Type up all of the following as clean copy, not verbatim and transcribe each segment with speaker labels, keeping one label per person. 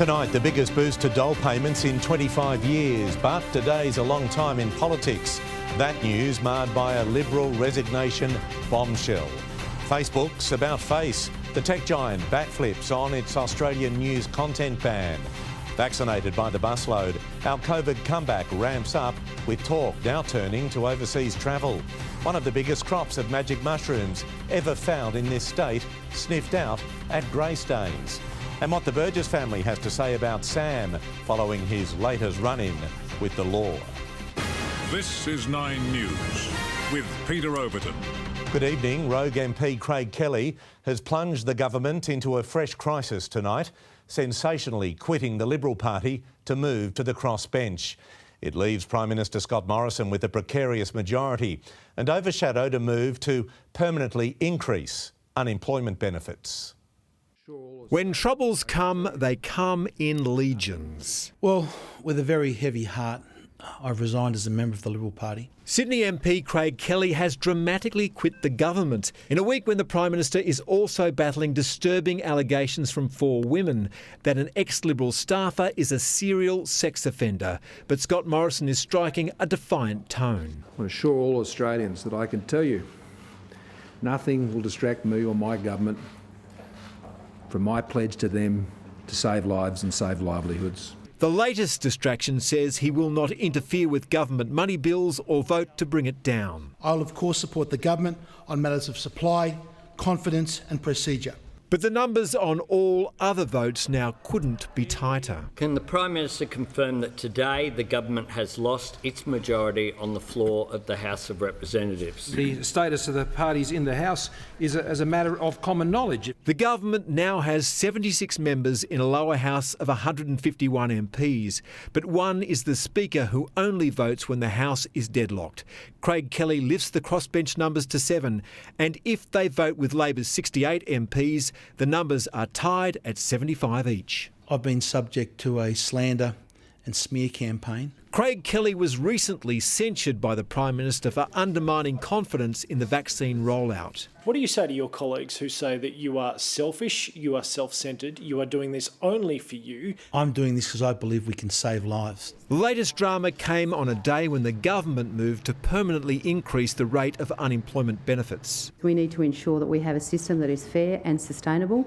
Speaker 1: Tonight, the biggest boost to dole payments in 25 years, but today's a long time in politics. That news marred by a Liberal resignation bombshell. Facebook's about face. The tech giant backflips on its Australian news content ban. Vaccinated by the busload, our COVID comeback ramps up, with talk now turning to overseas travel. One of the biggest crops of magic mushrooms ever found in this state, sniffed out at Greystanes. And what the Burgess family has to say about Sam following his latest run-in with the law.
Speaker 2: This is 9 News with Peter Overton.
Speaker 1: Good evening. Rogue MP Craig Kelly has plunged the government into a fresh crisis tonight, sensationally quitting the Liberal Party to move to the crossbench. It leaves Prime Minister Scott Morrison with a precarious majority and overshadowed a move to permanently increase unemployment benefits.
Speaker 3: When troubles come, they come in legions.
Speaker 4: Well, with a very heavy heart, I've resigned as a member of the Liberal Party.
Speaker 3: Sydney MP Craig Kelly has dramatically quit the government in a week when the Prime Minister is also battling disturbing allegations from 4 women that an ex-Liberal staffer is a serial sex offender. But Scott Morrison is striking a defiant tone.
Speaker 5: I want to assure all Australians that I can tell you nothing will distract me or my government from my pledge to them to save lives and save livelihoods.
Speaker 3: The latest distraction says he will not interfere with government money bills or vote to bring it down.
Speaker 4: I'll of course support the government on matters of supply, confidence and procedure.
Speaker 3: But the numbers on all other votes now couldn't be tighter.
Speaker 6: Can the Prime Minister confirm that today the government has lost its majority on the floor of the House of Representatives?
Speaker 5: The status of the parties in the House is as a matter of common knowledge.
Speaker 3: The government now has 76 members in a lower house of 151 MPs, but one is the Speaker, who only votes when the House is deadlocked. Craig Kelly lifts the crossbench numbers to 7, and if they vote with Labor's 68 MPs, the numbers are tied at 75 each.
Speaker 4: I've been subject to a slander and smear campaign.
Speaker 3: Craig Kelly was recently censured by the Prime Minister for undermining confidence in the vaccine rollout.
Speaker 7: What do you say to your colleagues who say that you are selfish, you are self-centred, you are doing this only for you?
Speaker 4: I'm doing this because I believe we can save lives.
Speaker 3: The latest drama came on a day when the government moved to permanently increase the rate of unemployment benefits.
Speaker 8: We need to ensure that we have a system that is fair and sustainable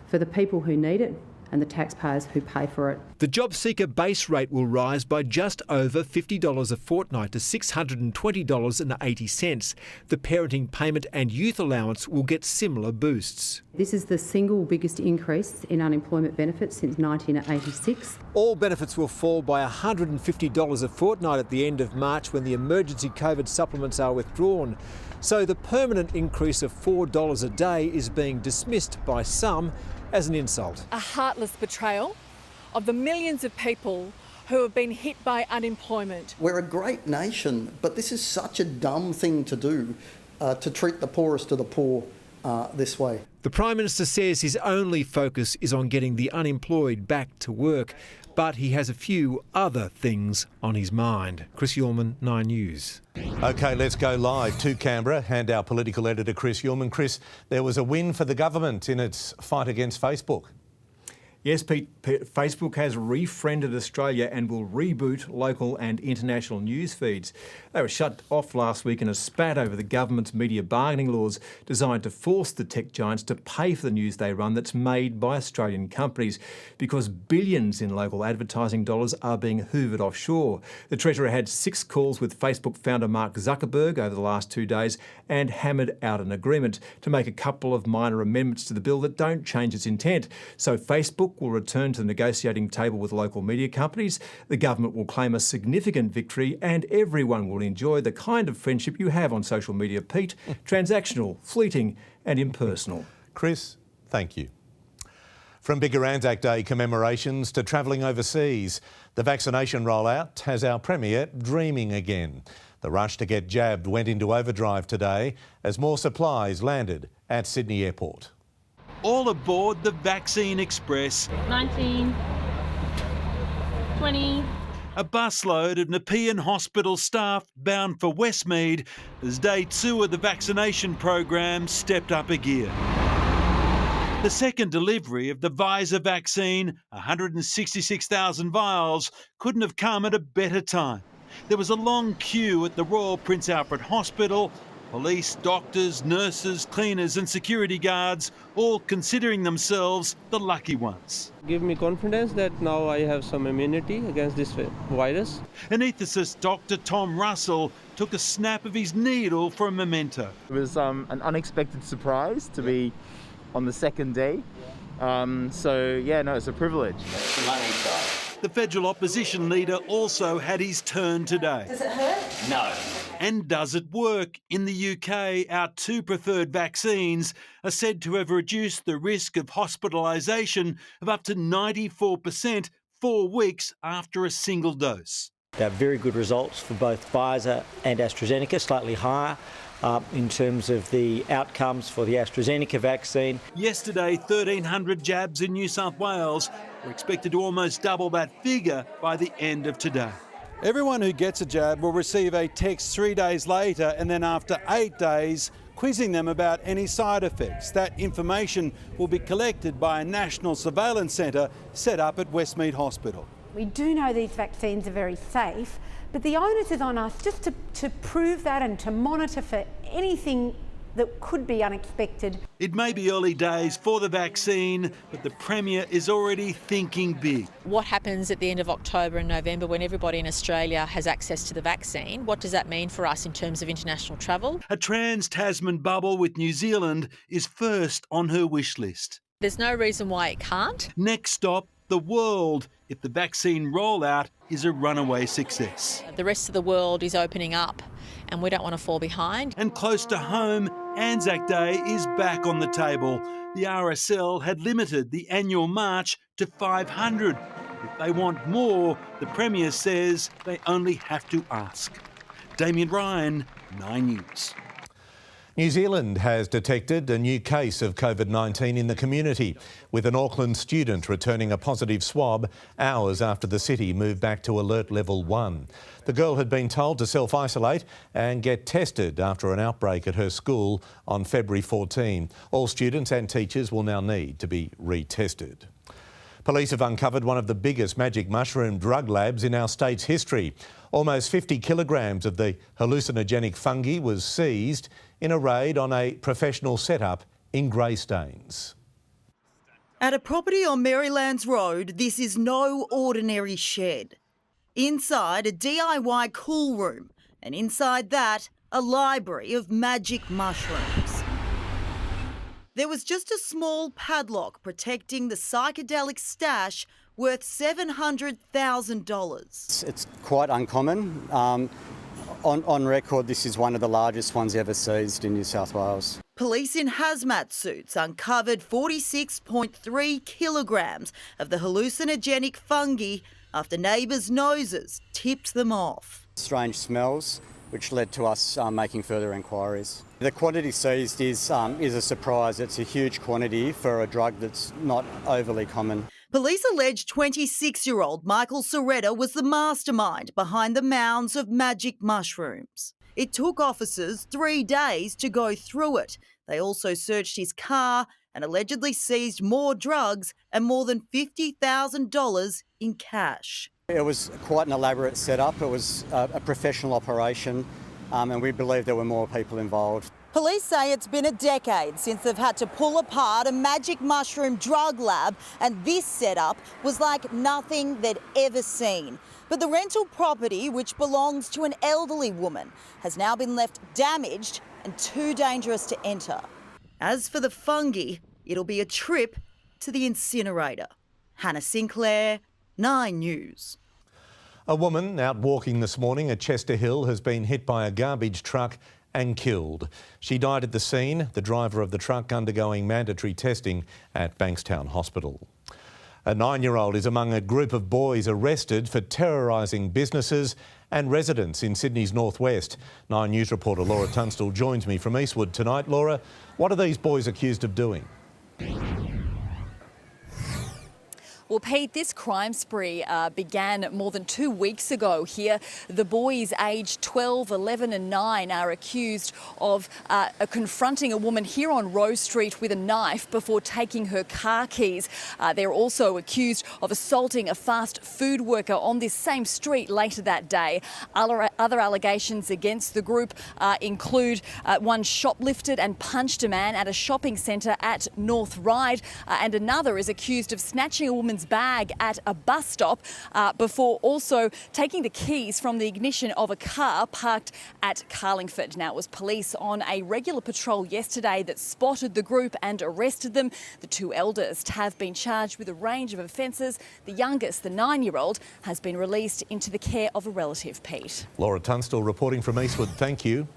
Speaker 8: for the people who need it and the taxpayers who pay for it.
Speaker 3: The job seeker base rate will rise by just over $50 a fortnight to $620.80. The parenting payment and youth allowance will get similar boosts.
Speaker 8: This is the single biggest increase in unemployment benefits since 1986.
Speaker 3: All benefits will fall by $150 a fortnight at the end of March when the emergency COVID supplements are withdrawn. So the permanent increase of $4 a day is being dismissed by some as an insult.
Speaker 9: A heartless betrayal of the millions of people who have been hit by unemployment.
Speaker 10: We're a great nation, but this is such a dumb thing to do, to treat the poorest of the poor this way.
Speaker 3: The Prime Minister says his only focus is on getting the unemployed back to work, but he has a few other things on his mind. Chris Ullman, 9 News.
Speaker 1: OK, let's go live to Canberra and our political editor Chris Ullman. Chris, there was a win for the government in its fight against Facebook.
Speaker 11: Yes, Pete, Facebook has refriended Australia and will reboot local and international news feeds. They were shut off last week in a spat over the government's media bargaining laws designed to force the tech giants to pay for the news they run that's made by Australian companies, because billions in local advertising dollars are being hoovered offshore. The Treasurer had 6 calls with Facebook founder Mark Zuckerberg over the last 2 days and hammered out an agreement to make a couple of minor amendments to the bill that don't change its intent. So Facebook will return to the negotiating table with local media companies. The government will claim a significant victory and everyone will enjoy the kind of friendship you have on social media, Pete. Transactional, fleeting and impersonal.
Speaker 1: Chris, thank you. From bigger Anzac Day commemorations to travelling overseas, the vaccination rollout has our Premier dreaming again. The rush to get jabbed went into overdrive today as more supplies landed at Sydney Airport.
Speaker 12: All aboard the Vaccine Express.
Speaker 13: 19, 20.
Speaker 12: A busload of Nepean Hospital staff bound for Westmead as day 2 of the vaccination program stepped up a gear. The second delivery of the Pfizer vaccine, 166,000 vials, couldn't have come at a better time. There was a long queue at the Royal Prince Alfred Hospital. Police, doctors, nurses, cleaners and security guards all considering themselves the lucky ones.
Speaker 13: Give me confidence that now I have some immunity against this virus.
Speaker 12: Anaesthetist Dr. Tom Russell took a snap of his needle for a memento.
Speaker 14: It was an unexpected surprise to be on the second day. So yeah, no, it's a privilege.
Speaker 12: The federal opposition leader also had his turn today.
Speaker 15: Does it hurt?
Speaker 12: No. And does it work? In the UK, our two preferred vaccines are said to have reduced the risk of hospitalisation of up to 94% 4 weeks after a single dose.
Speaker 16: They have very good results for both Pfizer and AstraZeneca, slightly higher in terms of the outcomes for the AstraZeneca vaccine.
Speaker 12: Yesterday, 1,300 jabs in New South Wales were expected to almost double that figure by the end of today.
Speaker 17: Everyone who gets a jab will receive a text 3 days later and then after 8 days quizzing them about any side effects. That information will be collected by a national surveillance centre set up at Westmead Hospital.
Speaker 18: We do know these vaccines are very safe, but the onus is on us just to prove that and to monitor for anything that could be unexpected.
Speaker 12: It may be early days for the vaccine, but the Premier is already thinking big.
Speaker 19: What happens at the end of October and November when everybody in Australia has access to the vaccine? What does that mean for us in terms of international travel?
Speaker 12: A trans-Tasman bubble with New Zealand is first on her wish list.
Speaker 19: There's no reason why it can't.
Speaker 12: Next stop, the world, if the vaccine rollout is a runaway success.
Speaker 19: The rest of the world is opening up and we don't want to fall behind.
Speaker 12: And close to home, Anzac Day is back on the table. The RSL had limited the annual march to 500. If they want more, the Premier says they only have to ask. Damien Ryan, 9 News.
Speaker 1: New Zealand has detected a new case of COVID-19 in the community, with an Auckland student returning a positive swab hours after the city moved back to alert level 1. The girl had been told to self-isolate and get tested after an outbreak at her school on February 14. All students and teachers will now need to be retested. Police have uncovered one of the biggest magic mushroom drug labs in our state's history. Almost 50 kilograms of the hallucinogenic fungi was seized in a raid on a professional setup in Greystanes.
Speaker 20: At a property on Marylands Road, this is no ordinary shed. Inside, a DIY cool room, and inside that, a library of magic mushrooms. There was just a small padlock protecting the psychedelic stash worth $700,000.
Speaker 21: It's quite uncommon. On record, this is one of the largest ones ever seized in New South Wales.
Speaker 20: Police in hazmat suits uncovered 46.3 kilograms of the hallucinogenic fungi after neighbours' noses tipped them off.
Speaker 21: Strange smells, which led to us making further inquiries. The quantity seized is a surprise. It's a huge quantity for a drug that's not overly common.
Speaker 20: Police allege 26-year-old Michael Soretta was the mastermind behind the mounds of magic mushrooms. It took officers 3 days to go through it. They also searched his car and allegedly seized more drugs and more than $50,000 in cash.
Speaker 21: It was quite an elaborate setup. It was a professional operation, and we believe there were more people involved.
Speaker 20: Police say it's been a decade since they've had to pull apart a magic mushroom drug lab, and this setup was like nothing they'd ever seen. But the rental property, which belongs to an elderly woman, has now been left damaged and too dangerous to enter. As for the fungi, it'll be a trip to the incinerator. Hannah Sinclair, 9 News.
Speaker 1: A woman out walking this morning at Chester Hill has been hit by a garbage truck and killed. She died at the scene, the driver of the truck undergoing mandatory testing at Bankstown Hospital. A 9-year-old is among a group of boys arrested for terrorising businesses and residents in Sydney's northwest. 9 News reporter Laura Tunstall joins me from Eastwood tonight. Laura, what are these boys accused of doing?
Speaker 15: Well, Pete, this crime spree began more than 2 weeks ago here. The boys aged 12, 11 and 9 are accused of confronting a woman here on Rose Street with a knife before taking her car keys. They're also accused of assaulting a fast food worker on this same street later that day. Other allegations against the group include one shoplifted and punched a man at a shopping centre at North Ryde, and another is accused of snatching a woman's bag at a bus stop before also taking the keys from the ignition of a car parked at Carlingford. Now, it was police on a regular patrol yesterday that spotted the group and arrested them. The two eldest have been charged with a range of offences. The youngest, the 9-year-old, has been released into the care of a relative, Pete.
Speaker 1: Laura Tunstall reporting from Eastwood, thank you.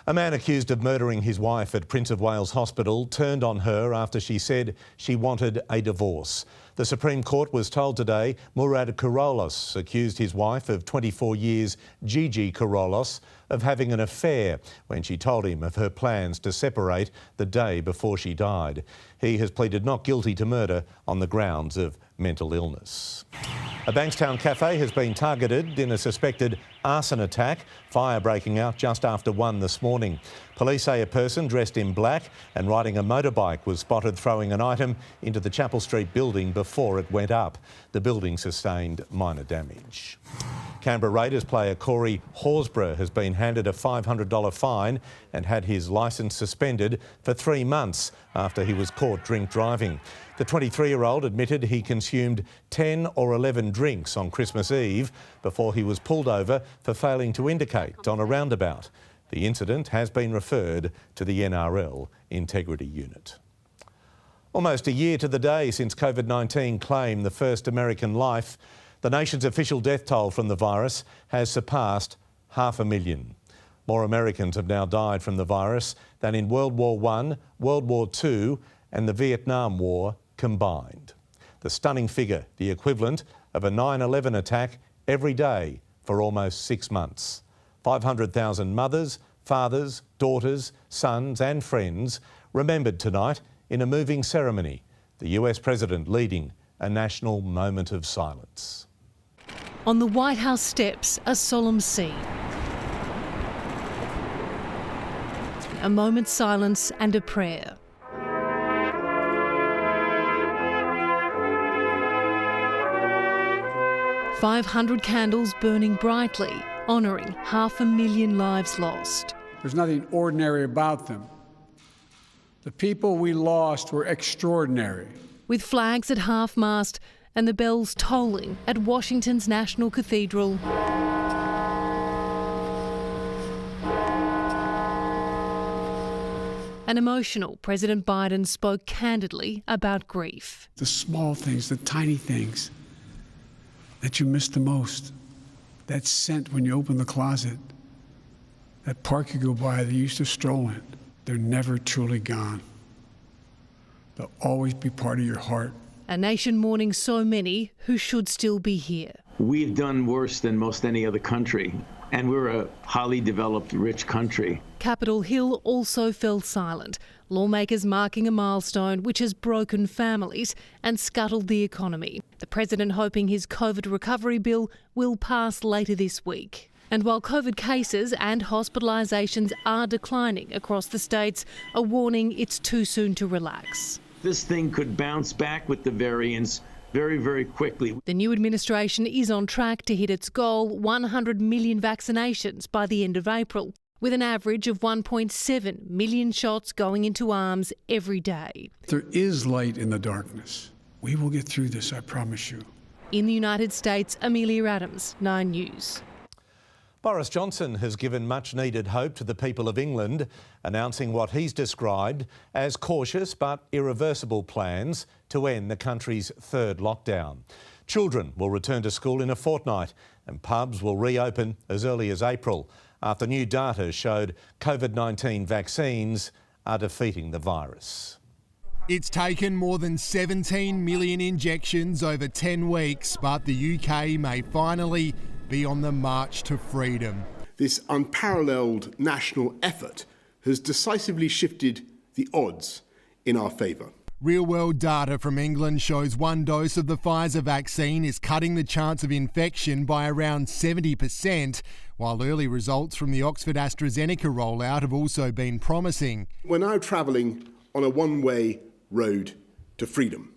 Speaker 1: A man accused of murdering his wife at Prince of Wales Hospital turned on her after she said she wanted a divorce. The Supreme Court was told today Murad Kouroulos accused his wife of 24 years, Gigi Kouroulos, of having an affair when she told him of her plans to separate the day before she died. He has pleaded not guilty to murder on the grounds of mental illness. A Bankstown cafe has been targeted in a suspected arson attack, fire breaking out just after 1 this morning. Police say a person dressed in black and riding a motorbike was spotted throwing an item into the Chapel Street building before it went up. The building sustained minor damage. Canberra Raiders player Corey Horsburgh has been handed a $500 fine and had his licence suspended for 3 months after he was caught drink driving. The 23-year-old admitted he consumed 10 or 11 drinks on Christmas Eve before he was pulled over for failing to indicate on a roundabout. The incident has been referred to the NRL Integrity Unit. Almost a year to the day since COVID-19 claimed the first American life, the nation's official death toll from the virus has surpassed 500,000. More Americans have now died from the virus than in World War I, World War II and the Vietnam War combined. The stunning figure, the equivalent of a 9/11 attack every day for almost 6 months. 500,000 mothers, fathers, daughters, sons and friends remembered tonight in a moving ceremony, the US President leading a national moment of silence.
Speaker 22: On the White House steps, a solemn scene. A moment's silence and a prayer. "500 candles burning brightly, honouring 500,000 lives lost."
Speaker 23: There's nothing ordinary about them. The people we lost were extraordinary.
Speaker 22: With flags at half-mast and the bells tolling at Washington's National Cathedral. An emotional President Biden spoke candidly about grief.
Speaker 23: The small things, the tiny things that you miss the most. That scent when you open the closet. That park you go by that you used to stroll in. They're never truly gone. They'll always be part of your heart.
Speaker 22: A nation mourning so many who should still be here.
Speaker 24: We've done worse than most any other country, and we're a highly developed, rich country.
Speaker 22: Capitol Hill also fell silent, lawmakers marking a milestone which has broken families and scuttled the economy. The President hoping his COVID recovery bill will pass later this week. And while COVID cases and hospitalisations are declining across the states, a warning it's too soon to relax.
Speaker 24: This thing could bounce back with the variants very, very quickly.
Speaker 22: The new administration is on track to hit its goal, 100 million vaccinations by the end of April, with an average of 1.7 million shots going into arms every day.
Speaker 23: There is light in the darkness. We will get through this, I promise you.
Speaker 22: In the United States, Amelia Adams, 9 News.
Speaker 1: Boris Johnson has given much-needed hope to the people of England, announcing what he's described as cautious but irreversible plans to end the country's third lockdown. Children will return to school in a fortnight and pubs will reopen as early as April after new data showed COVID-19 vaccines are defeating the virus.
Speaker 25: It's taken more than 17 million injections over 10 weeks, but the UK may finally be on the march to freedom.
Speaker 26: This unparalleled national effort has decisively shifted the odds in our favour.
Speaker 25: Real-world data from England shows one dose of the Pfizer vaccine is cutting the chance of infection by around 70%, while early results from the Oxford-AstraZeneca rollout have also been promising.
Speaker 26: We're now travelling on a one-way road to freedom,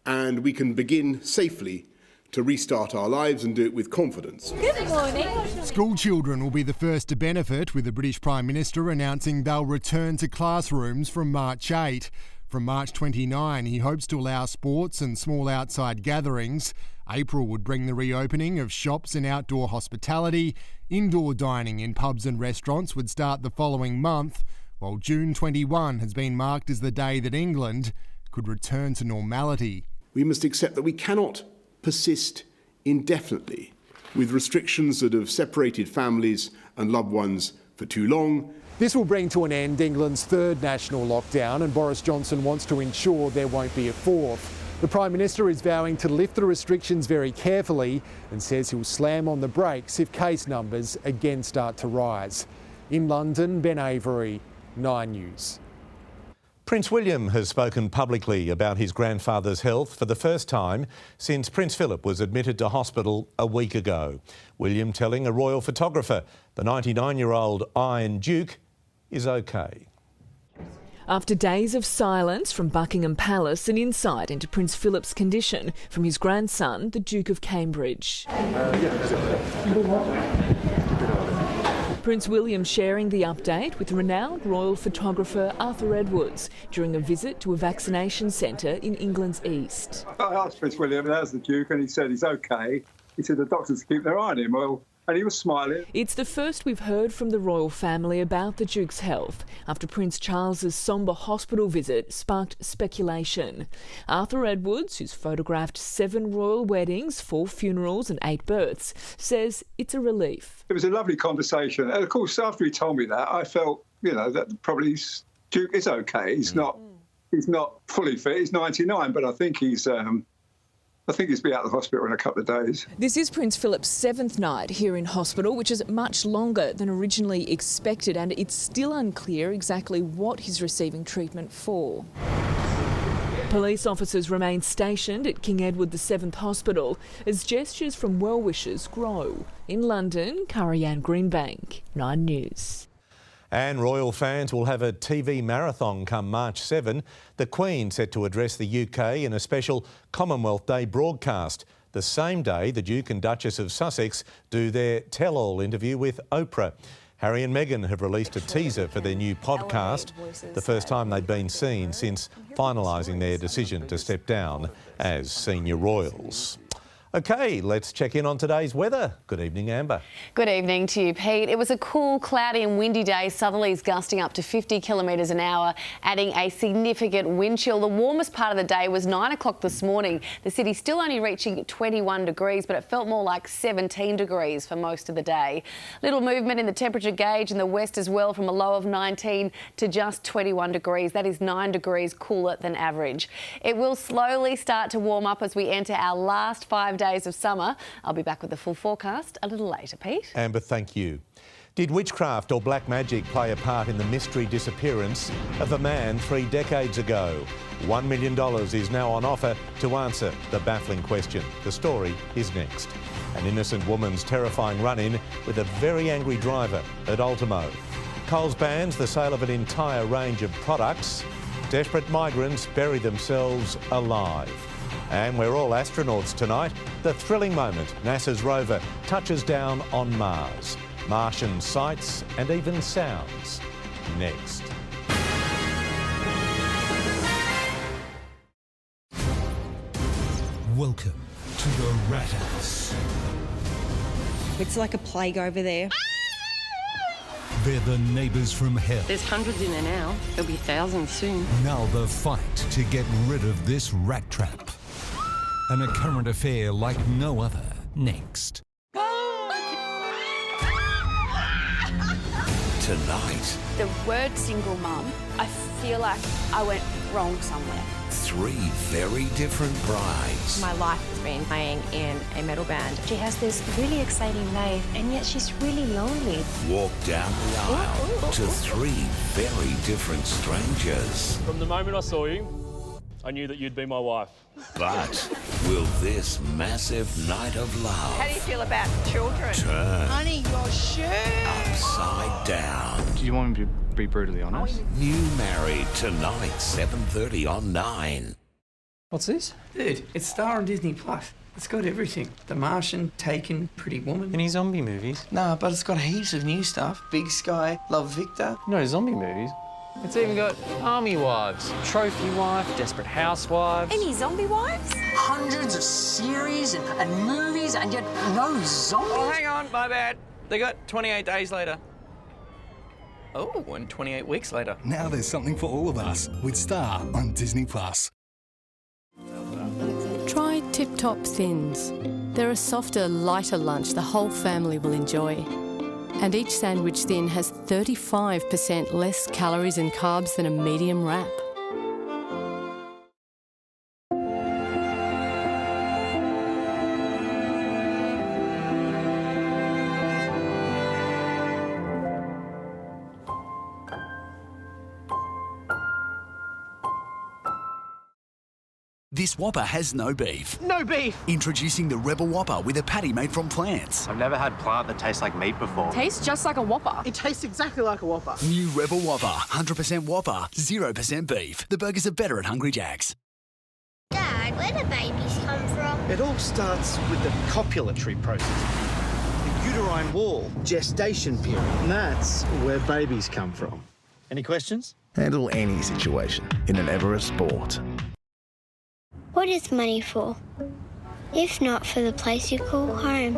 Speaker 26: and we can begin safely to restart our lives and do it with confidence.
Speaker 9: Good morning.
Speaker 25: School children will be the first to benefit, with the British Prime Minister announcing they'll return to classrooms from March 8. From March 29, he hopes to allow sports and small outside gatherings. April would bring the reopening of shops and outdoor hospitality. Indoor dining in pubs and restaurants would start the following month, while June 21 has been marked as the day that England could return to normality.
Speaker 26: We must accept that we cannot persist indefinitely with restrictions that have separated families and loved ones for too long.
Speaker 2: This will bring to an end England's third national lockdown, and Boris Johnson wants to ensure there won't be a fourth. The Prime Minister is vowing to lift the restrictions very carefully and says he'll slam on the brakes if case numbers again start to rise. In London, Ben Avery, 9 News.
Speaker 1: Prince William has spoken publicly about his grandfather's health for the first time since Prince Philip was admitted to hospital a week ago. William telling a royal photographer the 99-year-old Iron Duke is okay.
Speaker 4: After days of silence from Buckingham Palace, an insight into Prince Philip's condition from his grandson, the Duke of Cambridge. Prince William sharing the update with renowned royal photographer Arthur Edwards during a visit to a vaccination centre in England's east.
Speaker 5: I asked Prince William, how's the Duke, and he said he's okay. He said the doctors keep their eye on him. Well, and he was smiling.
Speaker 4: It's the first we've heard from the royal family about the Duke's health after Prince Charles's sombre hospital visit sparked speculation. Arthur Edwards, who's photographed 7 royal weddings, 4 funerals and 8 births, says it's a relief.
Speaker 5: It was a lovely conversation. And of course, after he told me that, I felt, that probably Duke is okay. He's not fully fit. He's 99, but I think he's been out of the hospital in a couple of days.
Speaker 4: This is Prince Philip's 7th night here in hospital, which is much longer than originally expected, and it's still unclear exactly what he's receiving treatment for. Police officers remain stationed at King Edward VII Hospital as gestures from well-wishers grow. In London, Karianne Greenbank, 9 News.
Speaker 1: And royal fans will have a TV marathon come March 7. The Queen set to address the UK in a special Commonwealth Day broadcast, the same day the Duke and Duchess of Sussex do their tell-all interview with Oprah. Harry and Meghan have released a teaser for their new podcast, the first time they've been seen since finalising their decision to step down as senior royals. OK, let's check in on today's weather. Good evening, Amber.
Speaker 6: Good evening to you, Pete. It was a cool, cloudy and windy day, southerlies gusting up to 50 kilometres an hour, adding a significant wind chill. The warmest part of the day was 9 o'clock this morning. The city still only reaching 21 degrees, but it felt more like 17 degrees for most of the day. Little movement in the temperature gauge in the west as well, from a low of 19 to just 21 degrees. That is 9 degrees cooler than average. It will slowly start to warm up as we enter our last 5 days of summer. I'll be back with the full forecast a little later, Pete.
Speaker 1: Amber, thank you. Did witchcraft or black magic play a part in the mystery disappearance of a man 3 decades ago? $1 million is now on offer to answer the baffling question. The story is next. An innocent woman's terrifying run-in with a very angry driver at Ultimo. Coles bans the sale of an entire range of products. Desperate migrants bury themselves alive. And we're all astronauts tonight. The thrilling moment NASA's rover touches down on Mars. Martian sights and even sounds. Next.
Speaker 7: Welcome to the Rat House.
Speaker 8: It's like a plague over there.
Speaker 7: They're the neighbours from hell.
Speaker 8: There's hundreds in there now. There'll be thousands soon.
Speaker 7: Now the fight to get rid of this rat trap. And a current affair like no other. Next. Tonight.
Speaker 27: The word single mum, I feel like I went wrong somewhere.
Speaker 7: 3 very different brides.
Speaker 8: My life has been playing in a metal band.
Speaker 27: She has this really exciting life, and yet she's really lonely.
Speaker 7: Walk down the aisle to 3 very different strangers.
Speaker 28: From the moment I saw you,
Speaker 3: I knew that you'd be my wife.
Speaker 10: But will this massive night of love
Speaker 11: How do you feel about children?
Speaker 10: turn
Speaker 11: Honey, your shirt.
Speaker 10: upside down?
Speaker 13: Do you want me to be brutally honest?
Speaker 10: New Married tonight, 7:30 on 9.
Speaker 14: What's this? Dude, it's Star on Disney Plus. It's got everything. The Martian, Taken, Pretty Woman.
Speaker 13: Any zombie movies?
Speaker 14: Nah, but it's got heaps of new stuff. Big Sky, Love Victor.
Speaker 13: No zombie movies. It's even got Army Wives, Trophy Wife, Desperate Housewives.
Speaker 11: Any zombie wives?
Speaker 14: Hundreds of series and movies, and yet no zombies.
Speaker 13: Oh, hang on, my bad. They got 28 days later. Oh, and 28 weeks later.
Speaker 16: Now there's something for all of us with Star on Disney Plus.
Speaker 17: Try Tip Top Thins. They're a softer, lighter lunch the whole family will enjoy. And each sandwich thin has 35% less calories and carbs than a medium wrap.
Speaker 28: This Whopper has no beef.
Speaker 11: No beef.
Speaker 28: Introducing the Rebel Whopper with a patty made from plants.
Speaker 29: I've never had plant that tastes like meat before.
Speaker 11: Tastes just like a Whopper. It tastes exactly like a Whopper.
Speaker 28: New Rebel Whopper. 100% Whopper, 0% beef. The burgers are better at Hungry Jack's.
Speaker 30: Dad, where do babies come from?
Speaker 31: It all starts with the copulatory process. The uterine wall, gestation period. And that's where babies come from. Any questions?
Speaker 32: Handle any situation in an Everest Sport.
Speaker 30: What is money for? If not for the place you call home,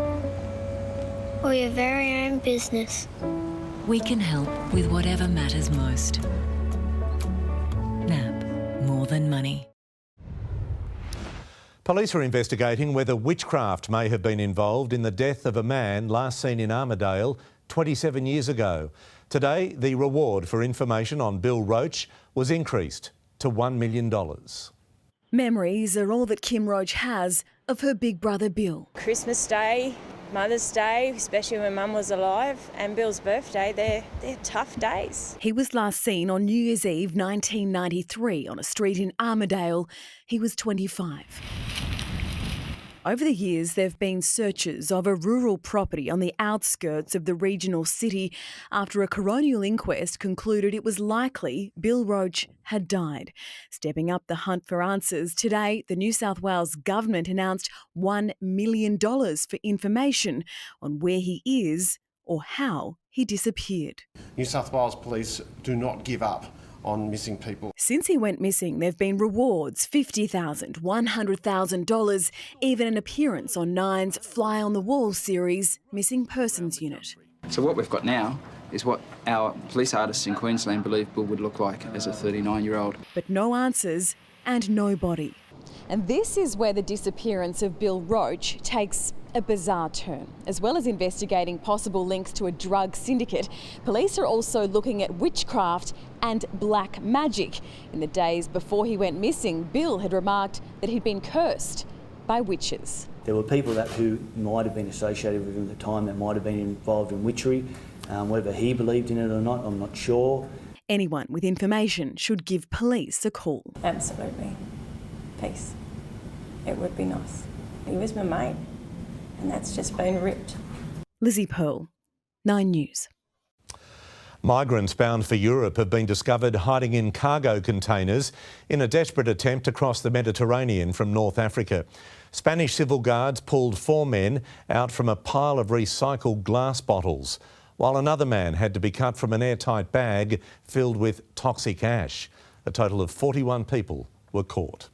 Speaker 30: or your very own business.
Speaker 33: We can help with whatever matters most. NAB, more than money.
Speaker 1: Police are investigating whether witchcraft may have been involved in the death of a man last seen in Armidale 27 years ago. Today, the reward for information on Bill Roach was increased to $1 million.
Speaker 34: Memories are all that Kim Roach has of her big brother Bill.
Speaker 35: Christmas Day, Mother's Day, especially when Mum was alive, and Bill's birthday, they're tough days.
Speaker 34: He was last seen on New Year's Eve 1993 on a street in Armidale. He was 25. Over the years, there have been searches of a rural property on the outskirts of the regional city after a coronial inquest concluded it was likely Bill Roach had died. Stepping up the hunt for answers, today the New South Wales government announced $1 million for information on where he is or how he disappeared.
Speaker 36: New South Wales Police do not give up on missing people.
Speaker 34: Since he went missing, there have been rewards, $50,000, $100,000, even an appearance on Nine's Fly on the Wall series, Missing Persons Unit.
Speaker 37: So what we've got now is what our police artists in Queensland believe Bill would look like as a 39-year-old.
Speaker 34: But no answers and no body. And this is where the disappearance of Bill Roach takes a bizarre turn. As well as investigating possible links to a drug syndicate, police are also looking at witchcraft and black magic. In the days before he went missing, Bill had remarked that he'd been cursed by witches.
Speaker 38: There were people who might have been associated with him at the time that might have been involved in witchery. Whether he believed in it or not, I'm not sure.
Speaker 34: Anyone with information should give police a call.
Speaker 39: Absolutely. Peace. It would be nice. He was my mate, and that's just been ripped.
Speaker 34: Lizzie Pearl, 9 News.
Speaker 1: Migrants bound for Europe have been discovered hiding in cargo containers in a desperate attempt to cross the Mediterranean from North Africa. Spanish civil guards pulled 4 men out from a pile of recycled glass bottles, while another man had to be cut from an airtight bag filled with toxic ash. A total of 41 people were caught.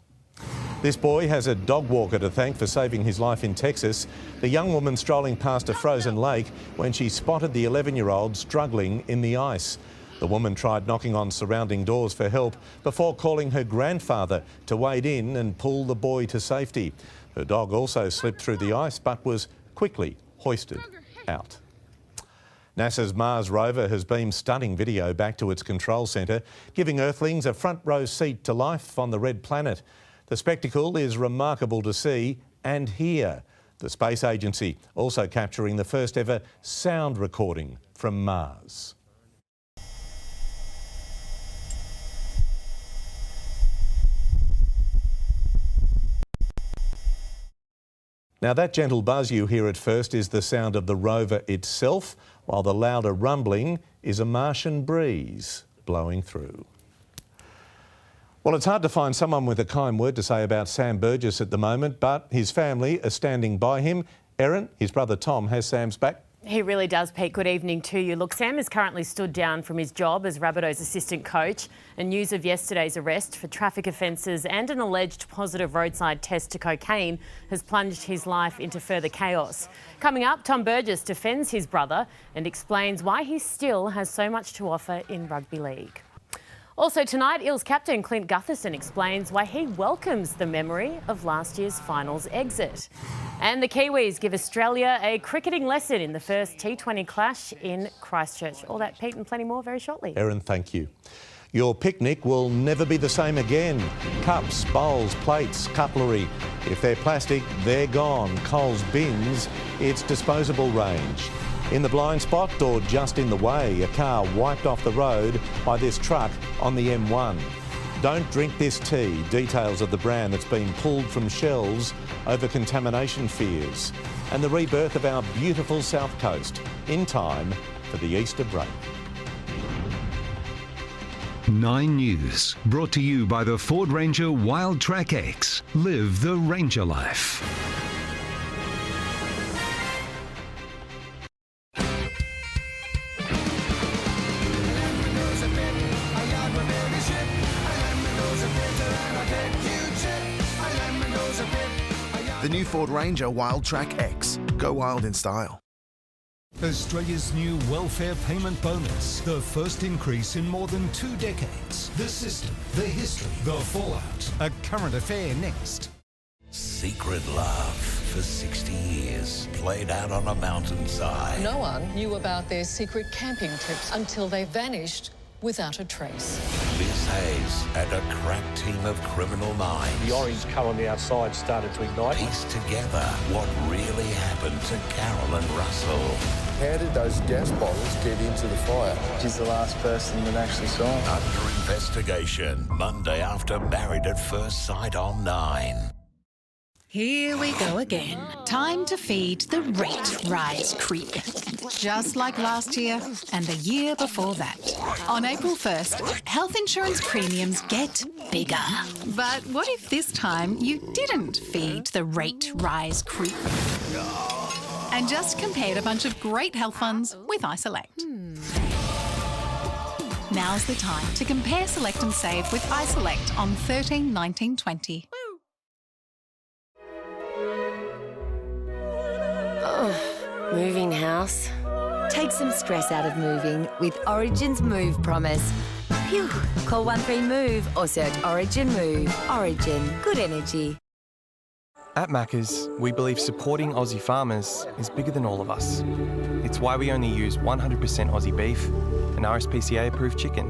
Speaker 1: This boy has a dog walker to thank for saving his life in Texas. The young woman strolling past a frozen lake when she spotted the 11-year-old struggling in the ice. The woman tried knocking on surrounding doors for help before calling her grandfather to wade in and pull the boy to safety. Her dog also slipped through the ice but was quickly hoisted out. NASA's Mars rover has beamed stunning video back to its control centre, giving Earthlings a front row seat to life on the red planet. The spectacle is remarkable to see and hear. The Space Agency also capturing the first ever sound recording from Mars. Now, that gentle buzz you hear at first is the sound of the rover itself, while the louder rumbling is a Martian breeze blowing through. Well, it's hard to find someone with a kind word to say about Sam Burgess at the moment, but his family are standing by him. Erin, his brother Tom, has Sam's back.
Speaker 2: He really does, Pete. Good evening to you. Look, Sam is currently stood down from his job as Rabbitohs assistant coach, and news of yesterday's arrest for traffic offences and an alleged positive roadside test to cocaine has plunged his life into further chaos. Coming up, Tom Burgess defends his brother and explains why he still has so much to offer in rugby league. Also tonight, Eels captain Clint Gutherson explains why he welcomes the memory of last year's finals exit. And the Kiwis give Australia a cricketing lesson in the first T20 clash in Christchurch. All that, Pete, and plenty more very shortly.
Speaker 1: Erin, thank you. Your picnic will never be the same again. Cups, bowls, plates, cutlery. If they're plastic, they're gone. Coles bins its disposable range. In the blind spot or just in the way, a car wiped off the road by this truck on the M1. Don't drink this tea. Details of the brand that's been pulled from shelves over contamination fears. And the rebirth of our beautiful South Coast in time for the Easter break.
Speaker 7: 9 News, brought to you by the Ford Ranger Wild Track X. Live the Ranger life.
Speaker 3: The new Ford Ranger Wild Track X. Go wild in style.
Speaker 7: Australia's new welfare payment bonus. The first increase in more than 2 decades. The system, the history, the fallout. A current affair next.
Speaker 10: Secret love for 60 years, played out on a mountainside.
Speaker 4: No one knew about their secret camping trips until they vanished without a trace.
Speaker 10: Liz Hayes and a crack team of criminal minds.
Speaker 5: The orange colour on the outside started to ignite.
Speaker 10: Piece together what really happened to Carol and Russell.
Speaker 6: How did those gas bottles get into the fire?
Speaker 3: She's the last person that actually saw him.
Speaker 10: Under investigation, Monday after Married at First Sight on 9.
Speaker 8: Here we go again. Time to feed the rate rise creep. Just like last year and the year before that. On April 1st, health insurance premiums get bigger. But what if this time you didn't feed the rate rise creep? And just compared a bunch of great health funds with iSelect. Now's the time to compare, select and save with iSelect on 13/19/20.
Speaker 9: Moving house. Take some stress out of moving with Origin's Move Promise. Phew. Call 13MOVE or search Origin Move. Origin. Good energy.
Speaker 12: At Macca's, we believe supporting Aussie farmers is bigger than all of us. It's why we only use 100% Aussie beef and RSPCA-approved chicken.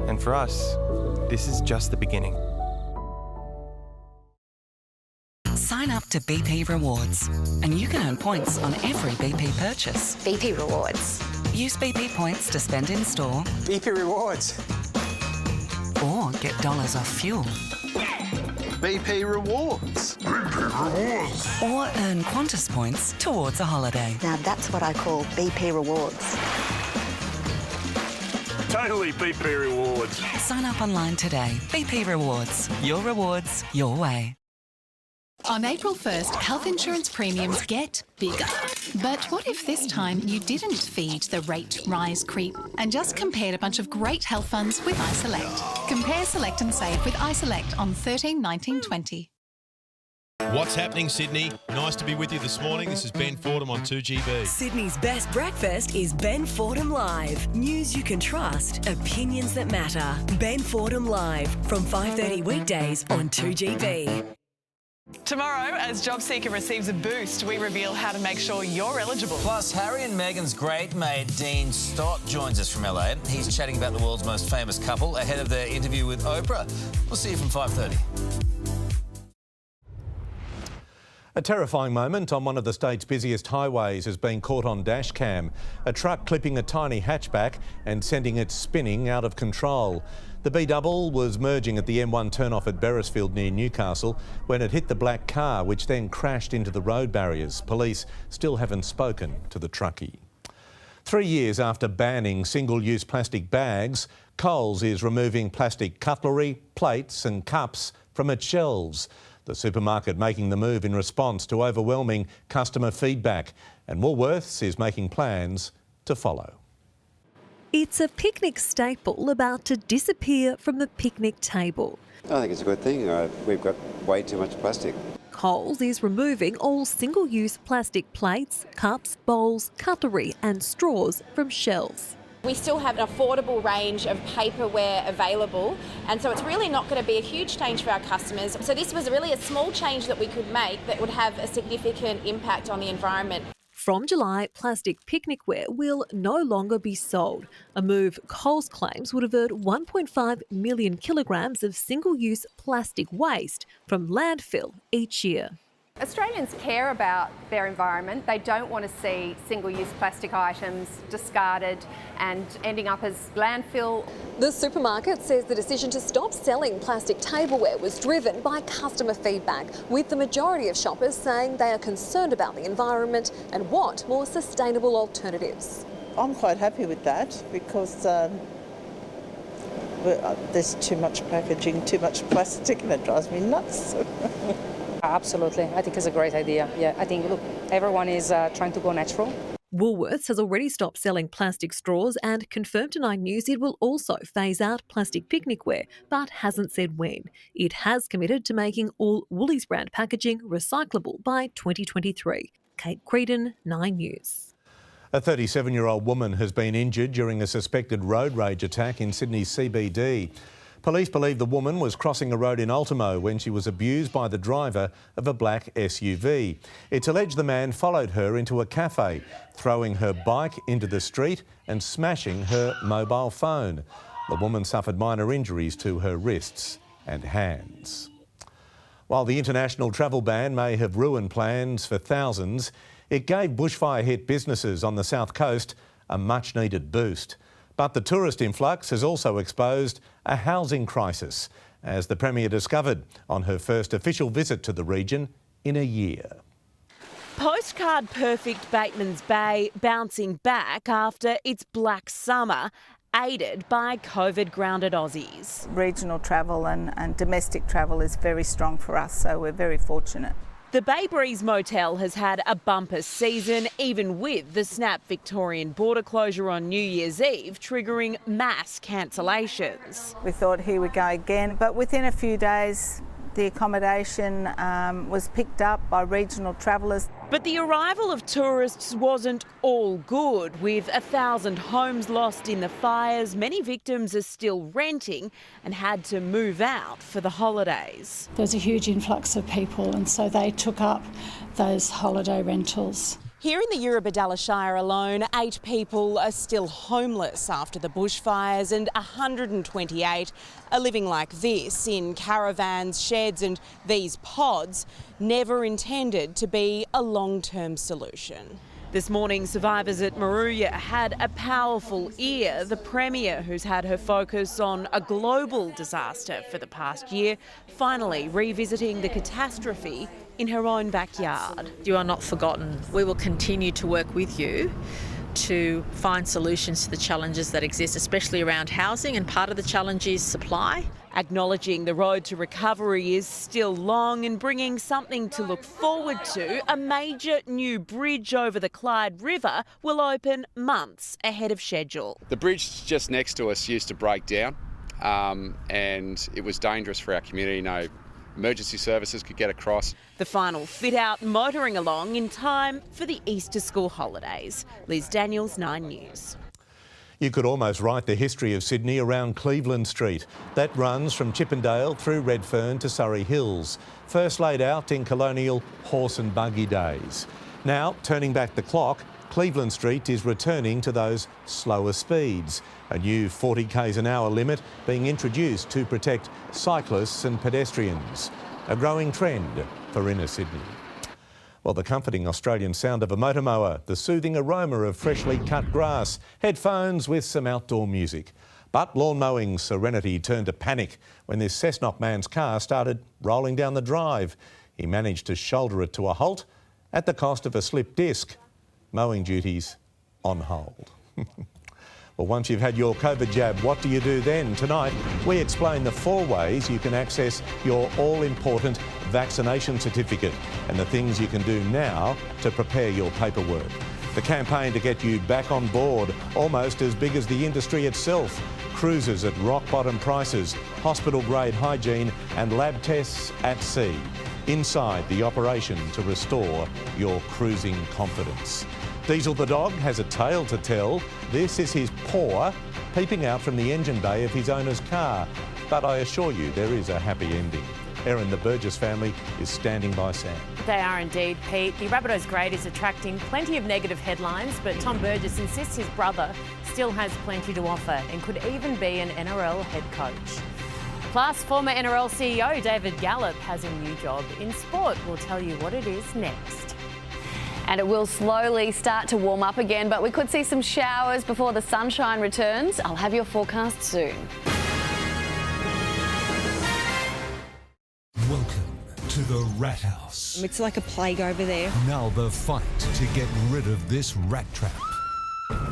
Speaker 12: And for us, this is just the beginning.
Speaker 15: Sign up to BP Rewards and you can earn points on every BP purchase.
Speaker 9: BP Rewards.
Speaker 15: Use BP points to spend in store.
Speaker 3: BP Rewards.
Speaker 15: Or get dollars off fuel.
Speaker 3: BP Rewards. BP Rewards.
Speaker 15: Or earn Qantas points towards a holiday.
Speaker 9: Now that's what I call BP Rewards.
Speaker 3: Totally BP Rewards.
Speaker 15: Sign up online today. BP Rewards. Your rewards, your way.
Speaker 8: On April 1st, health insurance premiums get bigger. But what if this time you didn't feed the rate rise creep and just compared a bunch of great health funds with iSelect? Compare, select and save with iSelect on 13/19/20.
Speaker 18: What's happening, Sydney? Nice to be with you this morning. This is Ben Fordham on 2GB.
Speaker 34: Sydney's best breakfast is Ben Fordham Live. News you can trust, opinions that matter. Ben Fordham Live from 5:30 weekdays on 2GB.
Speaker 19: Tomorrow, as Job Seeker receives a boost, we reveal how to make sure you're eligible.
Speaker 20: Plus, Harry and Meghan's great mate, Dean Stott, joins us from LA. He's chatting about the world's most famous couple ahead of their interview with Oprah. We'll see you from 5:30.
Speaker 1: A terrifying moment on one of the state's busiest highways has been caught on dash cam. A truck clipping a tiny hatchback and sending it spinning out of control. The B-double was merging at the M1 turnoff at Beresfield near Newcastle when it hit the black car, which then crashed into the road barriers. Police still haven't spoken to the truckie. 3 years after banning single-use plastic bags, Coles is removing plastic cutlery, plates and cups from its shelves. The supermarket making the move in response to overwhelming customer feedback, and Woolworths is making plans to follow.
Speaker 11: It's a picnic staple about to disappear from the picnic table.
Speaker 13: I think it's a good thing. We've got way too much plastic.
Speaker 11: Coles is removing all single-use plastic plates, cups, bowls, cutlery and straws from shelves.
Speaker 14: We still have an affordable range of paperware available, and so it's really not going to be a huge change for our customers. So this was really a small change that we could make that would have a significant impact on the environment.
Speaker 11: From July, plastic picnicware will no longer be sold, a move Coles claims would avert 1.5 million kilograms of single-use plastic waste from landfill each year.
Speaker 16: Australians care about their environment. They don't want to see single-use plastic items discarded and ending up as landfill.
Speaker 11: The supermarket says the decision to stop selling plastic tableware was driven by customer feedback, with the majority of shoppers saying they are concerned about the environment and want more sustainable alternatives.
Speaker 17: I'm quite happy with that because there's too much packaging, too much plastic, and it drives me nuts.
Speaker 21: Absolutely. I think it's a great idea. Yeah, I think, look, everyone is trying to go natural.
Speaker 11: Woolworths has already stopped selling plastic straws and confirmed to 9 News it will also phase out plastic picnicware, but hasn't said when. It has committed to making all Woolies brand packaging recyclable by 2023. Kate Creedon, 9 News.
Speaker 1: A 37-year-old woman has been injured during a suspected road rage attack in Sydney's CBD. Police believe the woman was crossing a road in Ultimo when she was abused by the driver of a black SUV. It's alleged the man followed her into a cafe, throwing her bike into the street and smashing her mobile phone. The woman suffered minor injuries to her wrists and hands. While the international travel ban may have ruined plans for thousands, it gave bushfire-hit businesses on the south coast a much-needed boost. But the tourist influx has also exposed a housing crisis, as the Premier discovered on her first official visit to the region in a year.
Speaker 22: Postcard perfect Bateman's Bay bouncing back after its black summer, aided by COVID-grounded Aussies.
Speaker 23: Regional travel and domestic travel is very strong for us, so we're very fortunate.
Speaker 22: The Bay Breeze Motel has had a bumper season, even with the snap Victorian border closure on New Year's Eve, triggering mass cancellations.
Speaker 23: We thought, here we go again, but within a few days the accommodation was picked up by regional travellers.
Speaker 22: But the arrival of tourists wasn't all good. With 1,000 homes lost in the fires, many victims are still renting and had to move out for the holidays.
Speaker 24: There was a huge influx of people, and so they took up those holiday rentals.
Speaker 22: Here in the Eurobodalla Shire alone, 8 people are still homeless after the bushfires, and 128 are living like this in caravans, sheds and these pods, never intended to be a long-term solution. This morning, survivors at Moruya had a powerful ear. The Premier, who's had her focus on a global disaster for the past year, finally revisiting the catastrophe in her own backyard.
Speaker 25: You are not forgotten. We will continue to work with you to find solutions to the challenges that exist, especially around housing, and part of the challenge is supply.
Speaker 22: Acknowledging the road to recovery is still long and bringing something to look forward to, a major new bridge over the Clyde River will open months ahead of schedule.
Speaker 26: The bridge just next to us used to break down and it was dangerous for our community. No emergency services could get across.
Speaker 22: The final fit out motoring along in time for the Easter school holidays. Liz Daniels, 9 News.
Speaker 1: You could almost write the history of Sydney around Cleveland Street. That runs from Chippendale through Redfern to Surrey Hills, first laid out in colonial horse and buggy days. Now, turning back the clock, Cleveland Street is returning to those slower speeds. A new 40 k's an hour limit being introduced to protect cyclists and pedestrians. A growing trend for inner Sydney. Well, the comforting Australian sound of a motor mower, the soothing aroma of freshly cut grass, headphones with some outdoor music. But lawn mowing serenity turned to panic when this Cessnock man's car started rolling down the drive. He managed to shoulder it to a halt at the cost of a slipped disc. Mowing duties on hold. Well, once you've had your COVID jab, what do you do then? Tonight, we explain the 4 ways you can access your all-important vaccination certificate and the things you can do now to prepare your paperwork. The campaign to get you back on board, almost as big as the industry itself. Cruises at rock-bottom prices, hospital-grade hygiene and lab tests at sea. Inside the operation to restore your cruising confidence. Diesel the dog has a tale to tell. This is his paw peeping out from the engine bay of his owner's car. But I assure you there is a happy ending. Erin, the Burgess family, is standing by Sam.
Speaker 2: They are indeed, Pete. The Rabbitohs grade is attracting plenty of negative headlines, but Tom Burgess insists his brother still has plenty to offer and could even be an NRL head coach. Plus, former NRL CEO David Gallop has a new job in sport. We'll tell you what it is next.
Speaker 4: And it will slowly start to warm up again, but we could see some showers before the sunshine returns. I'll have your forecast soon.
Speaker 5: Welcome to the Rat House.
Speaker 6: It's like a plague over there.
Speaker 5: Now the fight to get rid of this rat trap.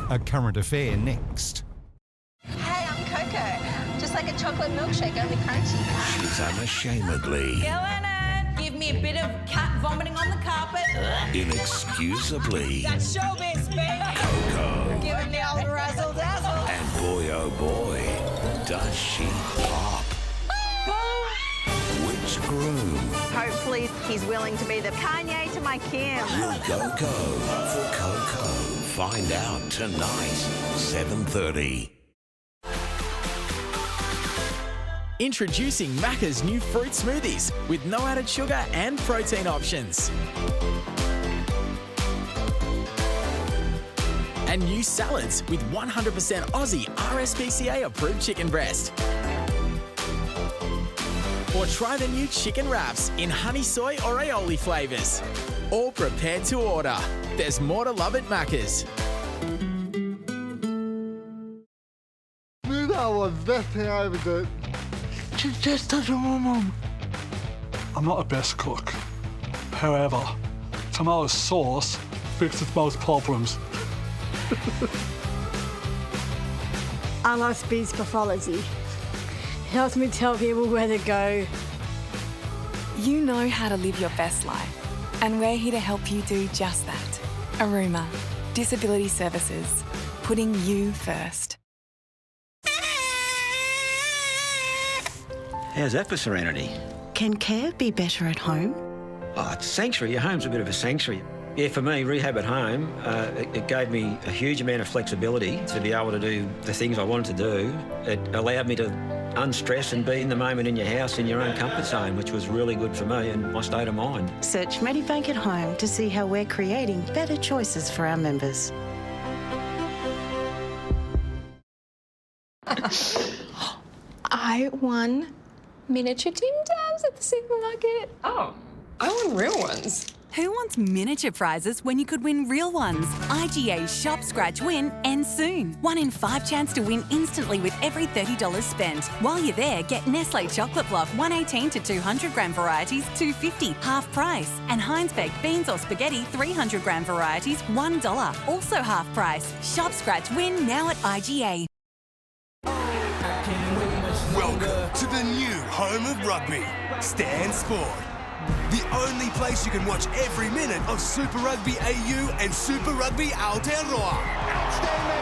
Speaker 5: A current affair next.
Speaker 7: Hey, I'm Coco. Just like a chocolate milkshake, only crunchy.
Speaker 10: She's unashamedly.
Speaker 7: Killing it. Give me a bit of cat vomiting on the carpet.
Speaker 10: Inexcusably.
Speaker 7: That's showbiz, baby.
Speaker 10: Coco.
Speaker 7: Giving the old razzle dazzle.
Speaker 10: And boy, oh boy, does she pop. Which groom
Speaker 7: Hopefully he's willing to be the Kanye to my Kim.
Speaker 10: will go for Coco? Find out tonight, 7:30.
Speaker 12: Introducing Macca's new fruit smoothies with no added sugar and protein options. And new salads with 100% Aussie RSPCA approved chicken breast. Or try the new chicken wraps in honey soy or aioli flavours. All prepared to order. There's more to love at Macca's.
Speaker 27: Knew that was the best thing I ever did. Just touch my mum. I'm not the best cook. However, tomato sauce fixes most problems.
Speaker 28: I like speech pathology. Helps me tell people where to go.
Speaker 29: You know how to live your best life, and we're here to help you do just that. Aruma, Disability Services, putting you first.
Speaker 30: How's that for serenity?
Speaker 31: Can care be better at home?
Speaker 30: Oh, it's a sanctuary. Your home's a bit of a sanctuary. Yeah, for me, rehab at home, it gave me a huge amount of flexibility to be able to do the things I wanted to do. It allowed me to unstress and be in the moment in your house in your own comfort zone, which was really good for me and my state of mind.
Speaker 31: Search Medibank at Home to see how we're creating better choices for our members.
Speaker 29: I won miniature Tim Tams at the supermarket.
Speaker 34: Oh, I want real ones.
Speaker 32: Who wants miniature prizes when you could win real ones? IGA's Shop Scratch Win ends soon. 1 in 5 chance to win instantly with every $30 spent. While you're there, get Nestle Chocolate Block 118 to 200 gram varieties, $2.50, half price. And Heinz baked beans or spaghetti 300 gram varieties, $1, also half price. Shop Scratch Win now at IGA.
Speaker 33: Welcome to the new home of rugby, Stan Sport. The only place you can watch every minute of Super Rugby AU and Super Rugby Aotearoa.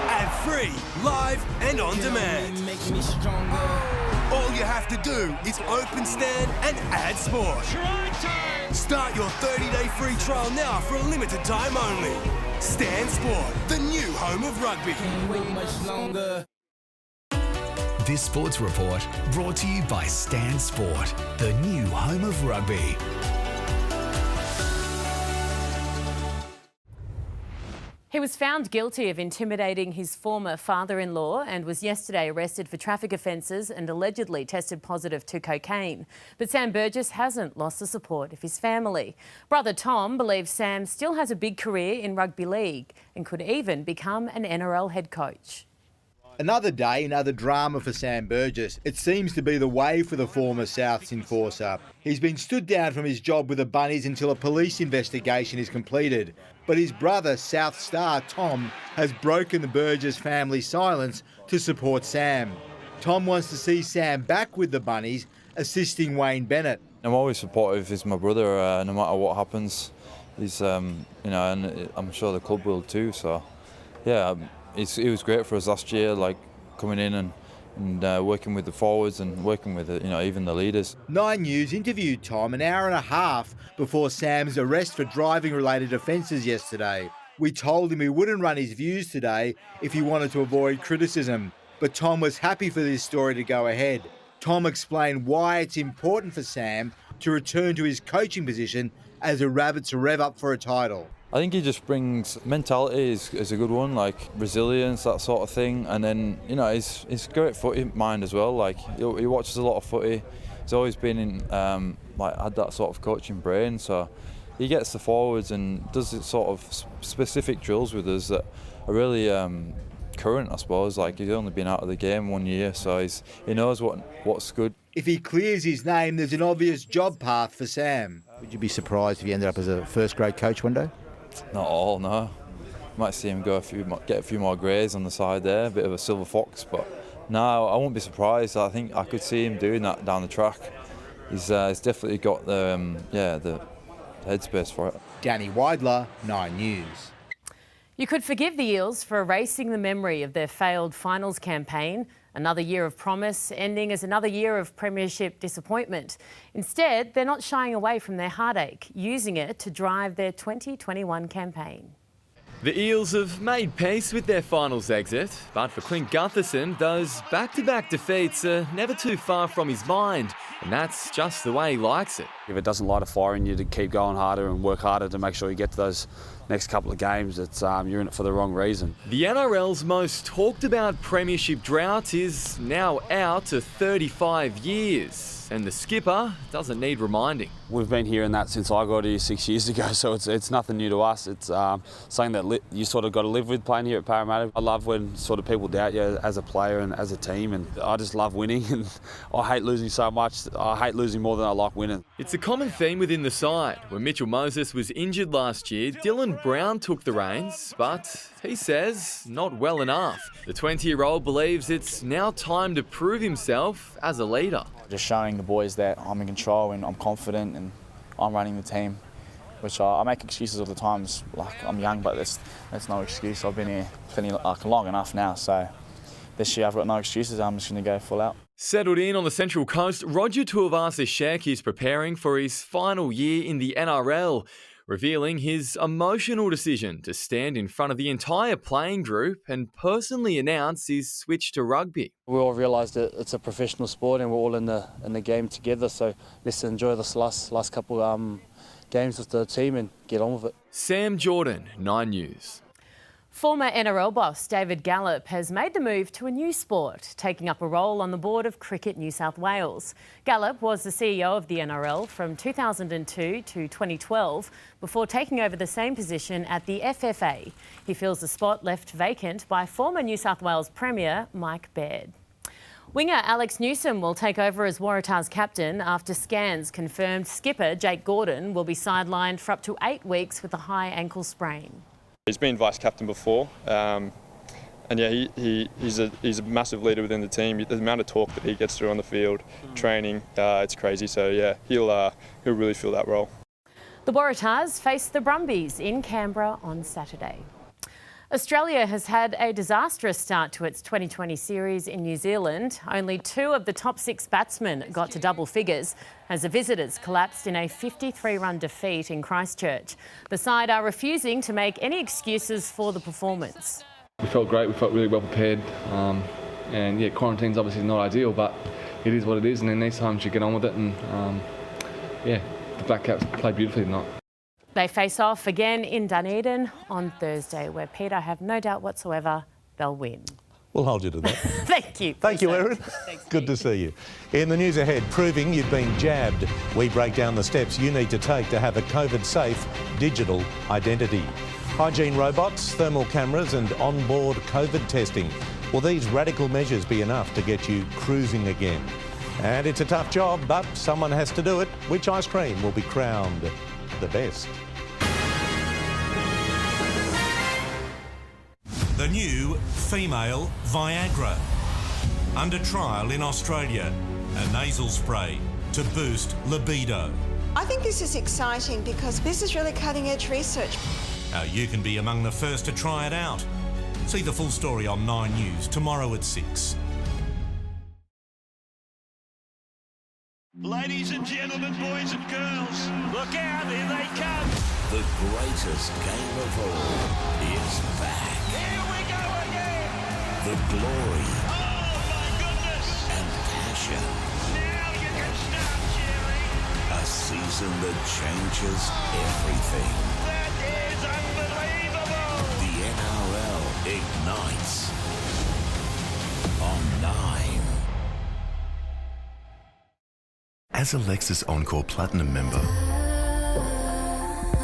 Speaker 33: Ad-free, live and on demand. All you have to do is open Stan and add sport. Start your 30-day free trial now for a limited time only. Stan Sport, the new home of rugby.
Speaker 35: This sports report brought to you by Stan Sport, the new home of rugby.
Speaker 2: He was found guilty of intimidating his former father-in-law and was yesterday arrested for traffic offences and allegedly tested positive to cocaine. But Sam Burgess hasn't lost the support of his family. Brother Tom believes Sam still has a big career in rugby league and could even become an NRL head coach.
Speaker 3: Another day, another drama for Sam Burgess. It seems to be the way for the former Souths enforcer. He's been stood down from his job with the Bunnies until a police investigation is completed. But his brother, South star Tom, has broken the Burgess family silence to support Sam. Tom wants to see Sam back with the Bunnies, assisting Wayne Bennett.
Speaker 6: I'm always supportive. He's my brother, no matter what happens. He's, and I'm sure the club will too. So, yeah. It was great for us last year, like coming in and working with the forwards and working with even the leaders. 9
Speaker 3: News interviewed Tom an hour and a half before Sam's arrest for driving-related offences yesterday. We told him he wouldn't run his views today if he wanted to avoid criticism, but Tom was happy for this story to go ahead. Tom explained why it's important for Sam to return to his coaching position as a Rabbit to rev up for a title.
Speaker 6: I think he just brings mentality is a good one, like resilience, that sort of thing. And then, he's great footy mind as well. Like he watches a lot of footy. He's always been in, had that sort of coaching brain. So he gets the forwards and does it sort of specific drills with us that are really current, I suppose. Like he's only been out of the game 1 year, so he knows what's good.
Speaker 3: If he clears his name, there's an obvious job path for Sam. Would you be surprised if he ended up as a first-grade coach one day?
Speaker 6: Not all, no. Might see him get a few more greys on the side there, a bit of a silver fox, but no, I won't be surprised. I think I could see him doing that down the track. He's definitely got the headspace for it.
Speaker 3: Danny Weidler, 9 News.
Speaker 2: You could forgive the Eels for erasing the memory of their failed finals campaign. Another year of promise ending as another year of premiership disappointment. Instead, they're not shying away from their heartache, using it to drive their 2021 campaign.
Speaker 8: The Eels have made peace with their finals exit, but for Clint Gutherson, those back-to-back defeats are never too far from his mind, and that's just the way he likes it.
Speaker 9: If it doesn't light a fire in you to keep going harder and work harder to make sure you get to those next couple of games, it's you're in it for the wrong reason.
Speaker 8: The NRL's most talked about premiership drought is now out to 35 years, and the skipper doesn't need reminding.
Speaker 9: We've been hearing that since I got here 6 years ago, so it's nothing new to us. It's something that you sort of got to live with playing here at Parramatta. I love when sort of people doubt you as a player and as a team, and I just love winning, and I hate losing so much. I hate losing more than I like winning.
Speaker 8: It's a common theme within the side. When Mitchell Moses was injured last year, Dylan Brown took the reins, but he says not well enough. The 20-year-old believes it's now time to prove himself as a leader.
Speaker 11: Just showing the boys that I'm in control and I'm confident and I'm running the team, which I make excuses all the time. Like I'm young, but that's no excuse. I've been here long enough now, so this year I've got no excuses. I'm just going to go full out.
Speaker 8: Settled in on the Central Coast, Roger Tuivasa-Sheck is preparing for his final year in the NRL, revealing his emotional decision to stand in front of the entire playing group and personally announce his switch to rugby.
Speaker 11: We all realise that it's a professional sport and we're all in the game together, so let's enjoy this last couple games with the team and get on with it.
Speaker 8: Sam Jordan, 9 News.
Speaker 2: Former NRL boss David Gallop has made the move to a new sport, taking up a role on the board of Cricket New South Wales. Gallop was the CEO of the NRL from 2002 to 2012 before taking over the same position at the FFA. He fills the spot left vacant by former New South Wales Premier Mike Baird. Winger Alex Newsome will take over as Waratahs captain after scans confirmed skipper Jake Gordon will be sidelined for up to 8 weeks with a high ankle sprain.
Speaker 13: He's been vice-captain before, and yeah, he's a massive leader within the team. The amount of talk that he gets through on the field, training, it's crazy. So yeah, he'll really fill that role.
Speaker 2: The Waratahs face the Brumbies in Canberra on Saturday. Australia has had a disastrous start to its 2020 series in New Zealand. Only 2 of the top 6 batsmen got to double figures as the visitors collapsed in a 53-run defeat in Christchurch. The side are refusing to make any excuses for the performance.
Speaker 14: We felt great, we felt really well prepared, and yeah, quarantine's obviously not ideal, but it is what it is, and then these times you get on with it, and yeah, the Black Caps played beautifully tonight.
Speaker 2: They face off again in Dunedin on Thursday, where, Peter, I have no doubt whatsoever they'll win.
Speaker 1: We'll hold you to that.
Speaker 2: Thank you.
Speaker 1: Thank you, Erin. Good to see you. In the news ahead, proving you've been jabbed. We break down the steps you need to take to have a COVID-safe digital identity. Hygiene robots, thermal cameras and on-board COVID testing. Will these radical measures be enough to get you cruising again? And it's a tough job, but someone has to do it. Which ice cream will be crowned the best?
Speaker 4: The new female Viagra. Under trial in Australia. A nasal spray to boost libido.
Speaker 5: I think this is exciting because this is really cutting-edge research.
Speaker 4: How you can be among the first to try it out. See the full story on 9 News tomorrow at 6.
Speaker 10: Ladies and gentlemen, boys and girls, look out, here they come. The greatest game of all is back. Here we go again. The glory. Oh my goodness. And passion. Now you can start cheering. A season that changes everything. That is unbelievable. The NRL ignites on 9.
Speaker 15: As a Lexus Encore Platinum member,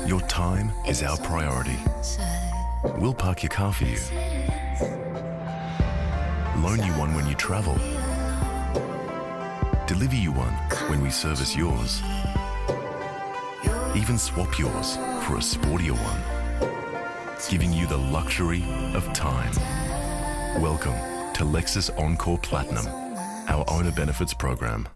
Speaker 15: your time is our priority. We'll park your car for you, loan you one when you travel, deliver you one when we service yours, even swap yours for a sportier one, giving you the luxury of time. Welcome to Lexus Encore Platinum, our owner benefits program.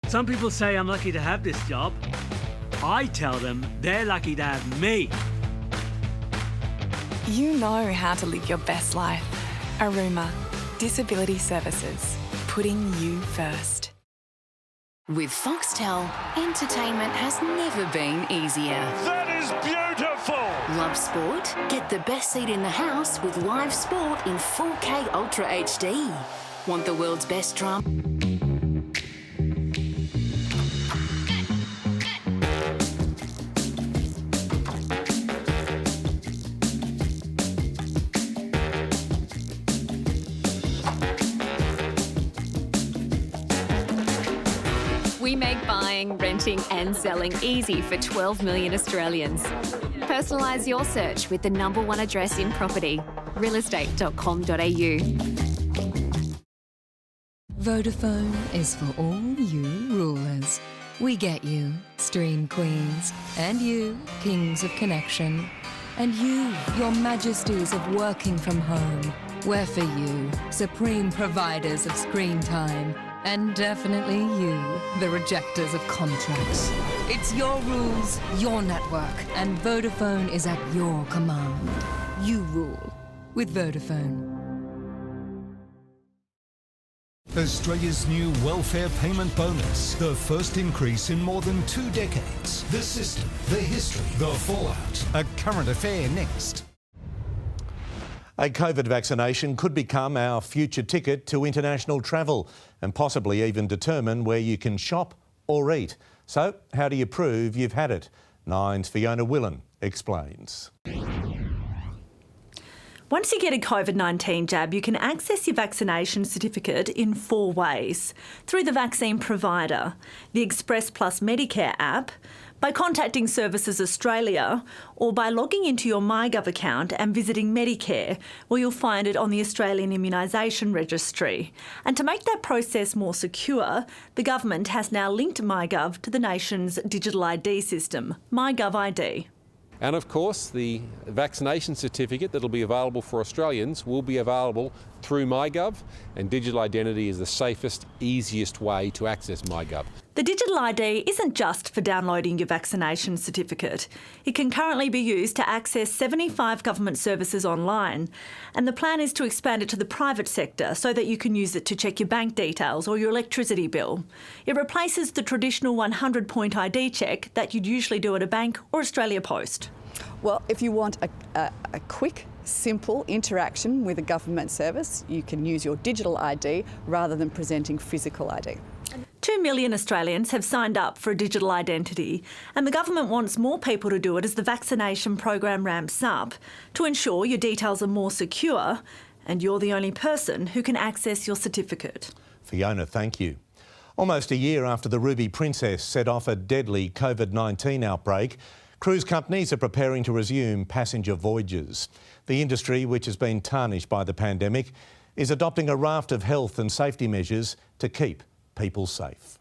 Speaker 16: Some people say I'm lucky to have this job. I tell them they're lucky to have me.
Speaker 29: You know how to live your best life. Aruma, Disability Services, putting you first.
Speaker 17: With Foxtel, entertainment has never been easier.
Speaker 10: That is beautiful!
Speaker 17: Love sport? Get the best seat in the house with live sport in 4K Ultra HD. Want the world's best drama?
Speaker 18: We make buying, renting and selling easy for 12 million Australians. Personalise your search with the #1 address in property, realestate.com.au.
Speaker 19: Vodafone is for all you rulers. We get you, stream queens, and you, kings of connection, and you, your majesties of working from home. We're for you, supreme providers of screen time. And definitely you, the rejectors of contracts. It's your rules, your network, and Vodafone is at your command. You rule with Vodafone.
Speaker 20: Australia's new welfare payment bonus. The first increase in more than 2 decades. The system, the history, the fallout. A current affair next.
Speaker 1: A COVID vaccination could become our future ticket to international travel and possibly even determine where you can shop or eat. So, how do you prove you've had it? Nine's Fiona Willan explains.
Speaker 21: Once you get a COVID-19 jab, you can access your vaccination certificate in 4 ways. Through the vaccine provider, the Express Plus Medicare app, by contacting Services Australia, or by logging into your MyGov account and visiting Medicare, where you'll find it on the Australian Immunisation Registry. And to make that process more secure, the government has now linked MyGov to the nation's digital ID system, MyGov ID.
Speaker 22: And of course, the vaccination certificate that'll be available for Australians will be available through MyGov, and digital identity is the safest, easiest way to access MyGov.
Speaker 21: The digital ID isn't just for downloading your vaccination certificate. It can currently be used to access 75 government services online, and the plan is to expand it to the private sector so that you can use it to check your bank details or your electricity bill. It replaces the traditional 100-point ID check that you'd usually do at a bank or Australia Post.
Speaker 6: Well, if you want a quick, simple interaction with a government service, you can use your digital ID rather than presenting physical ID.
Speaker 21: 2 million Australians have signed up for a digital identity, and the government wants more people to do it as the vaccination program ramps up to ensure your details are more secure and you're the only person who can access your certificate.
Speaker 1: Fiona, thank you. Almost a year after the Ruby Princess set off a deadly COVID-19 outbreak, cruise companies are preparing to resume passenger voyages. The industry, which has been tarnished by the pandemic, is adopting a raft of health and safety measures to keep people safe.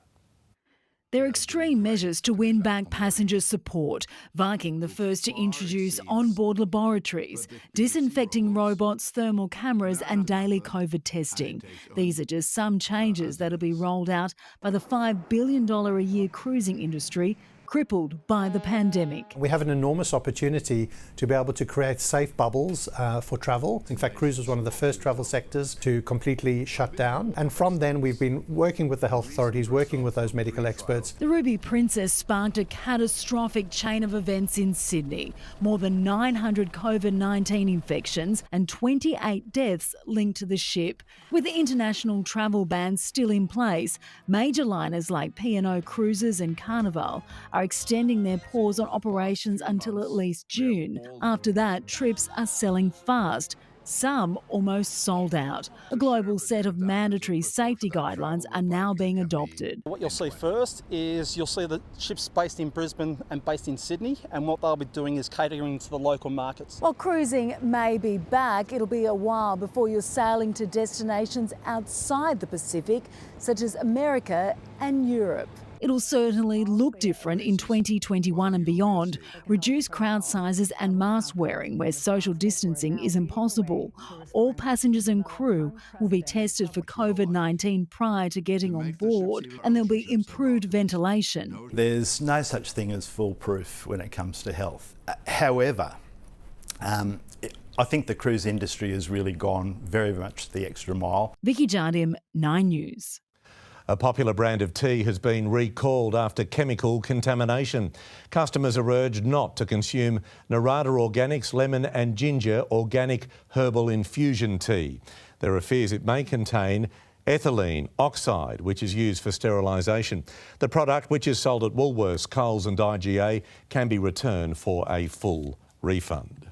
Speaker 7: They're extreme measures to win back passenger support. Viking, the first to introduce on-board laboratories, disinfecting robots, thermal cameras and daily COVID testing. These are just some changes that'll be rolled out by the $5 billion a year cruising industry, crippled by the pandemic.
Speaker 12: We have an enormous opportunity to be able to create safe bubbles for travel. In fact, cruise was one of the first travel sectors to completely shut down. And from then, we've been working with the health authorities, working with those medical experts.
Speaker 7: The Ruby Princess sparked a catastrophic chain of events in Sydney. More than 900 COVID-19 infections and 28 deaths linked to the ship. With the international travel bans still in place, major liners like P&O Cruises and Carnival are extending their pause on operations until at least June. After that, trips are selling fast. Some almost sold out. A global set of mandatory safety guidelines are now being adopted.
Speaker 23: What you'll see first is you'll see the ships based in Brisbane and based in Sydney, and what they'll be doing is catering to the local markets.
Speaker 7: While cruising may be back, it'll be a while before you're sailing to destinations outside the Pacific, such as America and Europe. It'll certainly look different in 2021 and beyond. Reduced crowd sizes and mask wearing where social distancing is impossible. All passengers and crew will be tested for COVID-19 prior to getting on board, and there'll be improved ventilation.
Speaker 24: There's no such thing as foolproof when it comes to health. However, I think the cruise industry has really gone very much the extra mile.
Speaker 7: Vicky Jardim, 9 News.
Speaker 1: A popular brand of tea has been recalled after chemical contamination. Customers are urged not to consume Narada Organics lemon and ginger organic herbal infusion tea. There are fears it may contain ethylene oxide, which is used for sterilisation. The product, which is sold at Woolworths, Coles and IGA, can be returned for a full refund.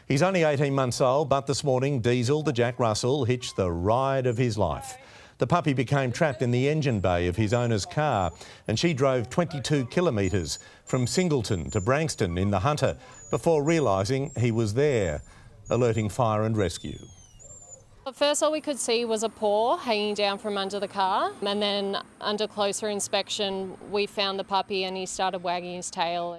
Speaker 1: He's only 18 months old, but this morning Diesel, the Jack Russell, hitched the ride of his life. The puppy became trapped in the engine bay of his owner's car, and she drove 22 kilometres from Singleton to Branxton in the Hunter before realising he was there, alerting fire and rescue.
Speaker 25: At first all we could see was a paw hanging down from under the car, and then under closer inspection we found the puppy and he started wagging his tail.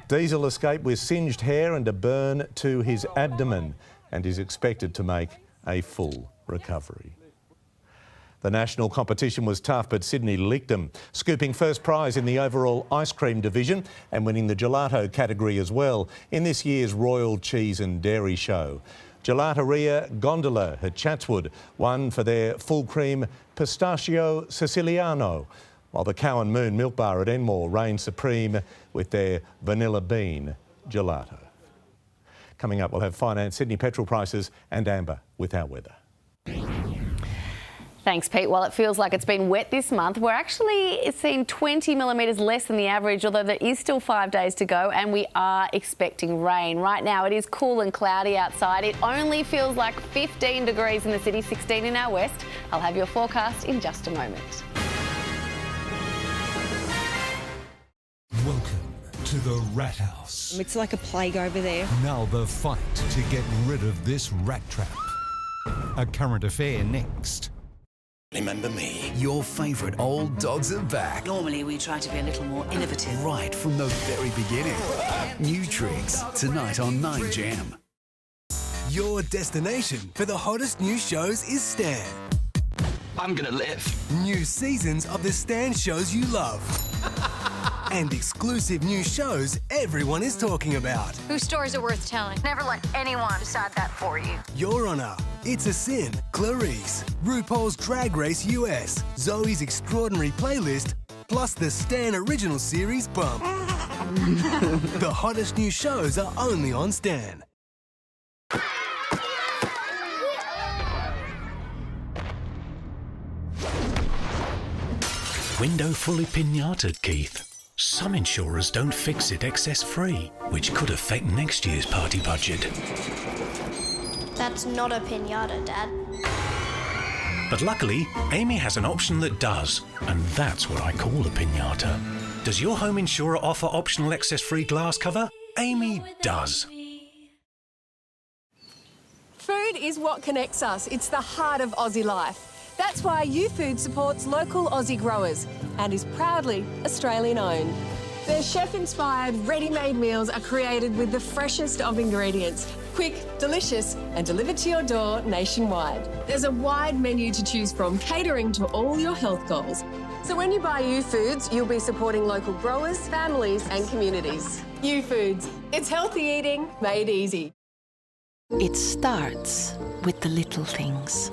Speaker 1: Diesel escaped with singed hair and a burn to his abdomen and is expected to make a full recovery. The national competition was tough, but Sydney licked them, scooping first prize in the overall ice cream division and winning the gelato category as well in this year's Royal Cheese and Dairy Show. Gelateria Gondola at Chatswood won for their full cream pistachio siciliano, while the Cow and Moon Milk Bar at Enmore reigned supreme with their vanilla bean gelato. Coming up, we'll have finance, Sydney petrol prices and Amber with our weather.
Speaker 26: Thanks, Pete. Well, it feels like it's been wet this month. We're actually seeing 20 millimetres less than the average, although there is still 5 days to go, and we are expecting rain. Right now, it is cool and cloudy outside. It only feels like 15 degrees in the city, 16 in our west. I'll have your forecast in just a moment.
Speaker 20: Welcome to the Rat House.
Speaker 27: It's like a plague over there.
Speaker 20: Now the fight to get rid of this rat trap. A current affair next.
Speaker 10: Remember me? Your favourite old dogs are back.
Speaker 27: Normally we try to be a little more innovative.
Speaker 10: Right from the very beginning. New tricks, tonight on 9Jam. Your destination for the hottest new shows is Stan.
Speaker 2: I'm gonna live. New seasons of the Stan shows you love. And exclusive new shows everyone is talking about.
Speaker 3: Whose stories are worth telling? Never let anyone decide that for you.
Speaker 2: Your Honour, It's a Sin, Clarice, RuPaul's Drag Race US, Zoe's Extraordinary Playlist, plus the Stan Original Series Bump. The hottest new shows are only on Stan.
Speaker 5: Window fully pinataed, Keith. Some insurers don't fix it excess-free, which could affect next year's party budget.
Speaker 8: That's not a pinata, Dad.
Speaker 5: But luckily, Amy has an option that does, and that's what I call a pinata. Does your home insurer offer optional excess-free glass cover? Amy does.
Speaker 9: Food is what connects us. It's the heart of Aussie life. That's why YouFood supports local Aussie growers and is proudly Australian-owned. Their chef-inspired, ready-made meals are created with the freshest of ingredients, quick, delicious, and delivered to your door nationwide. There's a wide menu to choose from, catering to all your health goals. So when you buy YouFoods, you'll be supporting local growers, families, and communities. YouFoods, it's healthy eating made easy.
Speaker 11: It starts with the little things.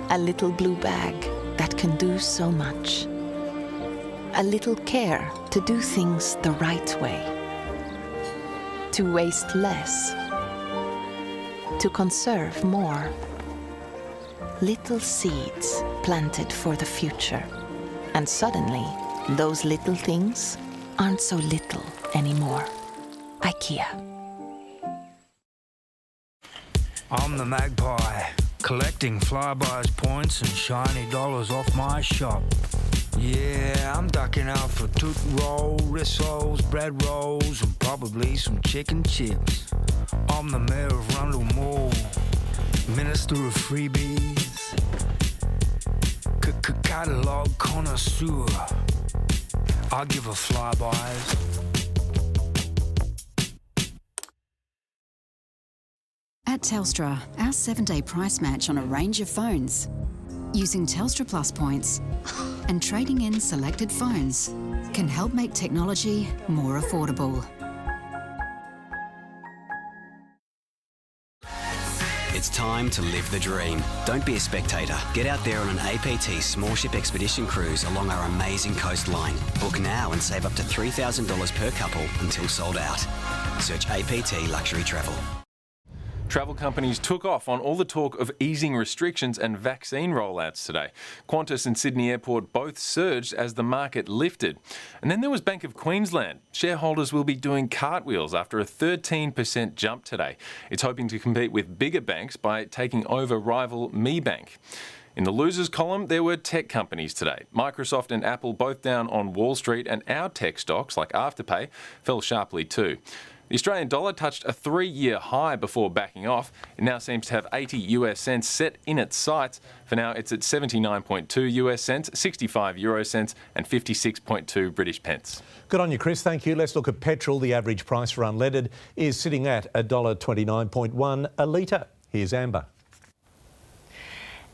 Speaker 11: A little blue bag that can do so much. A little care to do things the right way. To waste less. To conserve more. Little seeds planted for the future. And suddenly, those little things aren't so little anymore. IKEA.
Speaker 13: I'm the magpie, collecting Flybuys points and shiny dollars off my shop. Yeah, I'm ducking out for toot roll, rissoles, bread rolls, and probably some chicken chips. I'm the mayor of Rundle Mall, minister of freebies, catalog connoisseur. I'll give a Flybuys.
Speaker 14: At Telstra, our 7-day price match on a range of phones, using Telstra Plus points and trading in selected phones, can help make technology more affordable.
Speaker 28: It's time to live the dream. Don't be a spectator. Get out there on an APT small ship expedition cruise along our amazing coastline. Book now and save up to $3,000 per couple until sold out. Search APT Luxury Travel.
Speaker 30: Travel companies took off on all the talk of easing restrictions and vaccine rollouts today. Qantas and Sydney Airport both surged as the market lifted. And then there was Bank of Queensland. Shareholders will be doing cartwheels after a 13% jump today. It's hoping to compete with bigger banks by taking over rival MeBank. In the losers column, there were tech companies today. Microsoft and Apple both down on Wall Street, and our tech stocks, like Afterpay, fell sharply too. The Australian dollar touched a 3-year high before backing off. It now seems to have 80 US cents set in its sights. For now, it's at 79.2 US cents, 65 euro cents, and 56.2 British pence.
Speaker 1: Good on you, Chris. Thank you. Let's look at petrol. The average price for unleaded is sitting at $1.29.1 a litre. Here's Amber.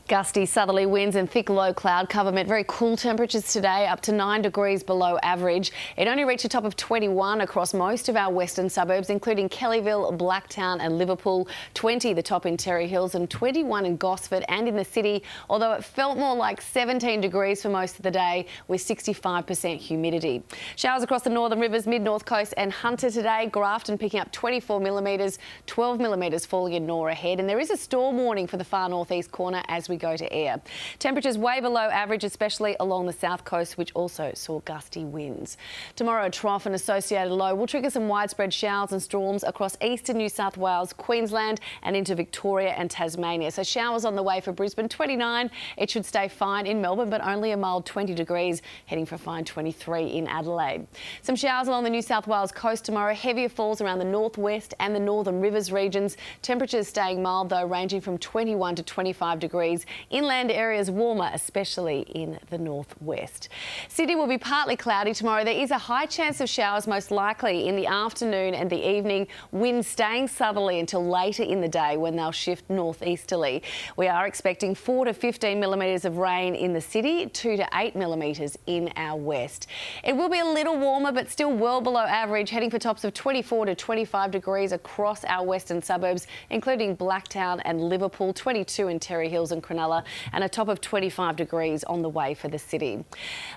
Speaker 26: Gusty southerly winds and thick low cloud cover meant very cool temperatures today, up to 9 degrees below average. It only reached a top of 21 across most of our western suburbs, including Kellyville, Blacktown and Liverpool, 20 the top in Terry Hills and 21 in Gosford and in the city, although it felt more like 17 degrees for most of the day with 65% humidity. Showers across the northern rivers, mid-north coast and Hunter today. Grafton picking up 24 millimetres, 12 millimetres falling in Nora Head, and there is a storm warning for the far northeast corner as we go to air. Temperatures way below average, especially along the south coast, which also saw gusty winds. Tomorrow, a trough and associated low will trigger some widespread showers and storms across eastern New South Wales, Queensland and into Victoria and Tasmania. So showers on the way for Brisbane, 29. It should stay fine in Melbourne, but only a mild 20 degrees, heading for a fine 23 in Adelaide. Some showers along the New South Wales coast tomorrow. Heavier falls around the northwest and the northern rivers regions. Temperatures staying mild though, ranging from 21 to 25 degrees. Inland areas warmer, especially in the northwest. Sydney will be partly cloudy tomorrow. There is a high chance of showers, most likely in the afternoon and the evening. Winds staying southerly until later in the day when they'll shift northeasterly. We are expecting 4 to 15 millimetres of rain in the city, 2 to 8 millimetres in our west. It will be a little warmer, but still well below average, heading for tops of 24 to 25 degrees across our western suburbs, including Blacktown and Liverpool, 22 in Terry Hills and Cronulla, and a top of 25 degrees on the way for the city.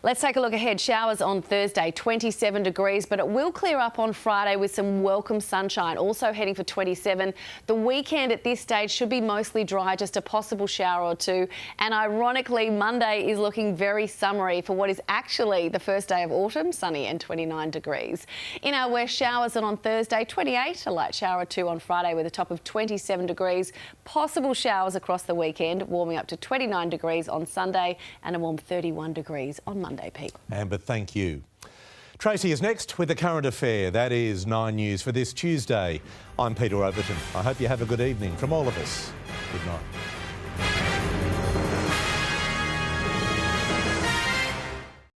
Speaker 26: Let's take a look ahead. Showers on Thursday, 27 degrees, but it will clear up on Friday with some welcome sunshine, also heading for 27. The weekend at this stage should be mostly dry, just a possible shower or two. And ironically, Monday is looking very summery for what is actually the first day of autumn, sunny and 29 degrees. In our west, showers on Thursday, 28, a light shower or two on Friday with a top of 27 degrees. Possible showers across the weekend, warming up to 29 degrees on Sunday and a warm 31 degrees on Monday, Pete.
Speaker 1: Amber, thank you. Tracy is next with the current affair. That is 9 News for this Tuesday. I'm Peter Overton. I hope you have a good evening. From all of us, good night.